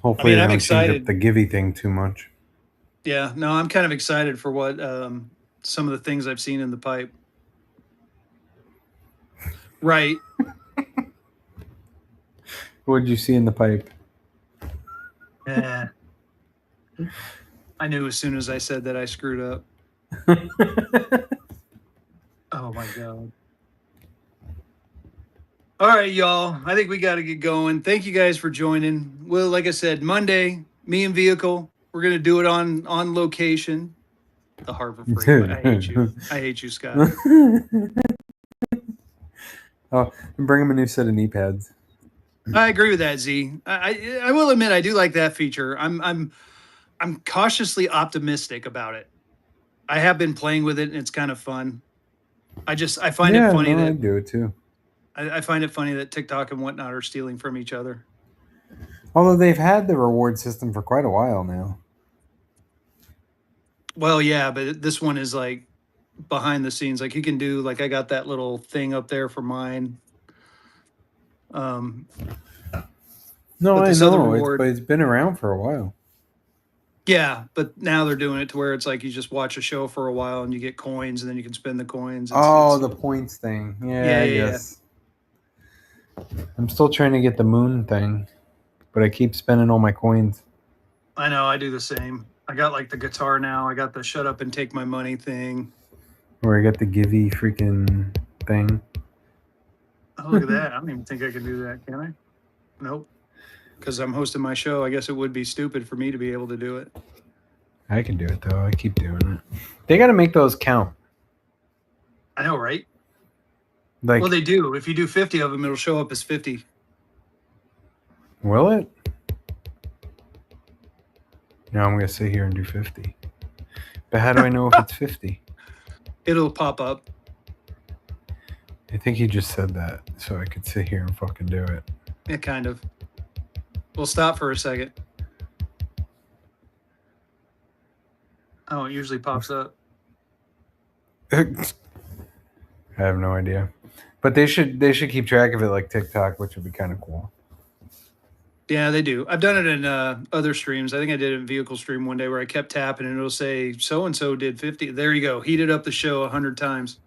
Hopefully, I'm excited. Change up the Givey thing too much. Yeah, no, I'm kind of excited for what some of the things I've seen in the pipe. Right. What did you see in the pipe? Yeah. I knew as soon as I said that I screwed up. Oh my God. All right, y'all. I think we got to get going. Thank you guys for joining. Well, like I said, Monday, me and Vehicle, we're going to do it on location. The Harbor Freight. I hate you. I hate you, Scott. Oh, bring him a new set of knee pads. I agree with that, Z. I will admit I do like that feature. I'm cautiously optimistic about it. I have been playing with it, and it's kind of fun. I find it funny that I do it too. I find it funny that TikTok and Whatnot are stealing from each other. Although they've had the reward system for quite a while now. Well, yeah, but this one is like behind the scenes. Like you can do, like I got that little thing up there for mine. No, I know, but it's been around for a while. Yeah, but now they're doing it to where it's like you just watch a show for a while and you get coins and then you can spend the coins. Oh, It's the points thing. Yeah, yeah, I yeah, yeah. guess. I'm still trying to get the moon thing, but I keep spending all my coins. I know. I do the same. I got like the guitar now. I got the shut up and take my money thing. Where I got the Givey freaking thing. Oh, look at that! I don't even think I can do that. Can I? Nope. Because I'm hosting my show. I guess it would be stupid for me to be able to do it. I can do it though. I keep doing it. They got to make those count. I know, right? Like, Well, they do. If you do 50 of them, it'll show up as 50. will it? No, I'm gonna sit here and do 50. But how do I know if it's 50? It'll pop up. I think he just said that so I could sit here and fucking do it. Yeah, kind of. We'll stop for a second. Oh, it usually pops up. I have no idea. But they should keep track of it like TikTok, which would be kind of cool. Yeah, they do. I've done it in other streams. I think I did it in vehicle stream one day where I kept tapping and it'll say so and so did 50. There you go. Heated up the show 100 times.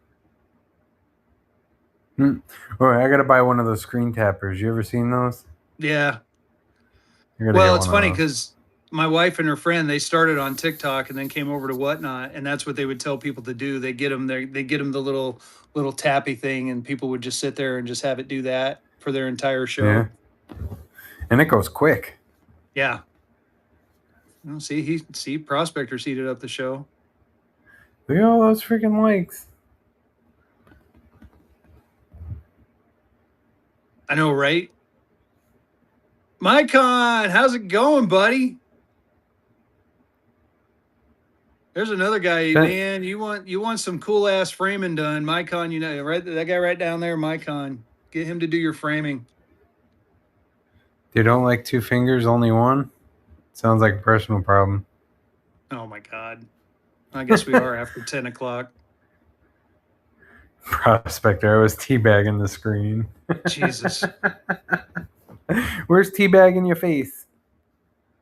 All right, I gotta buy one of those screen tappers. You ever seen those? Yeah. I gotta Well, get it's one of funny those. because my wife and her friend, they started on TikTok and then came over to Whatnot, and that's what they would tell people to do. They get them there, they get them the little tappy thing, and people would just sit there and just have it do that for their entire show. Yeah. And it goes quick. Yeah. Well, see Prospector's heated up the show. Look at all those freaking likes. I know, right? Mycon, how's it going, buddy? There's another guy, man. You want some cool ass framing done, Mycon? You know, right? That guy right down there, Mycon. Get him to do your framing. You don't like two fingers, only one? Sounds like a personal problem. Oh my god! I guess we are after 10 o'clock. Prospector, I was teabagging the screen. Jesus. Where's teabagging your face?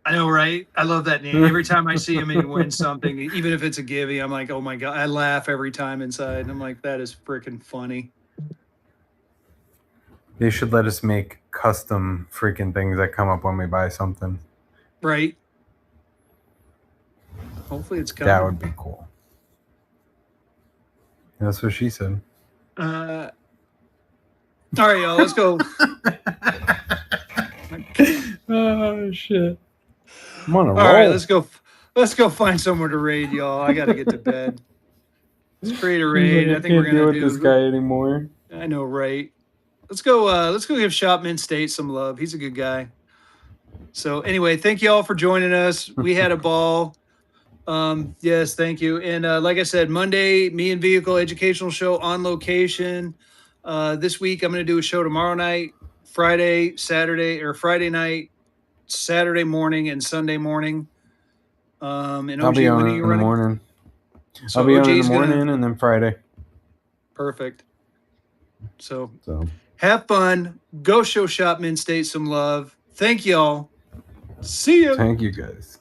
I know, right? I love that name. Every time I see him and he wins something, even if it's a givey, I'm like, oh my god! I laugh every time inside. And I'm like, that is freaking funny. They should let us make custom freaking things that come up when we buy something. Right? Hopefully it's coming. That would be cool. That's what she said. All right, y'all. Let's go. Oh shit! I'm on a roll. All right, let's go. Let's go find somewhere to raid, y'all. I got to get to bed. Let's create a raid. Like, I think we're can't gonna deal with this guy anymore. I know, right? Let's go. Let's go give Shopman State some love. He's a good guy. So anyway, thank you all for joining us. We had a ball. Yes, thank you. And like I said, Monday, me and Vehicle Educational Show on location. This week, I'm going to do a show tomorrow night, Friday, Saturday, or Friday night, Saturday morning, and Sunday morning. And OG, I'll be on when are it you in the running? morning. So I'll be on in OG's the morning and then Friday. Perfect. So So have fun. Go show Shopman State some love. Thank y'all. See you. thank you guys.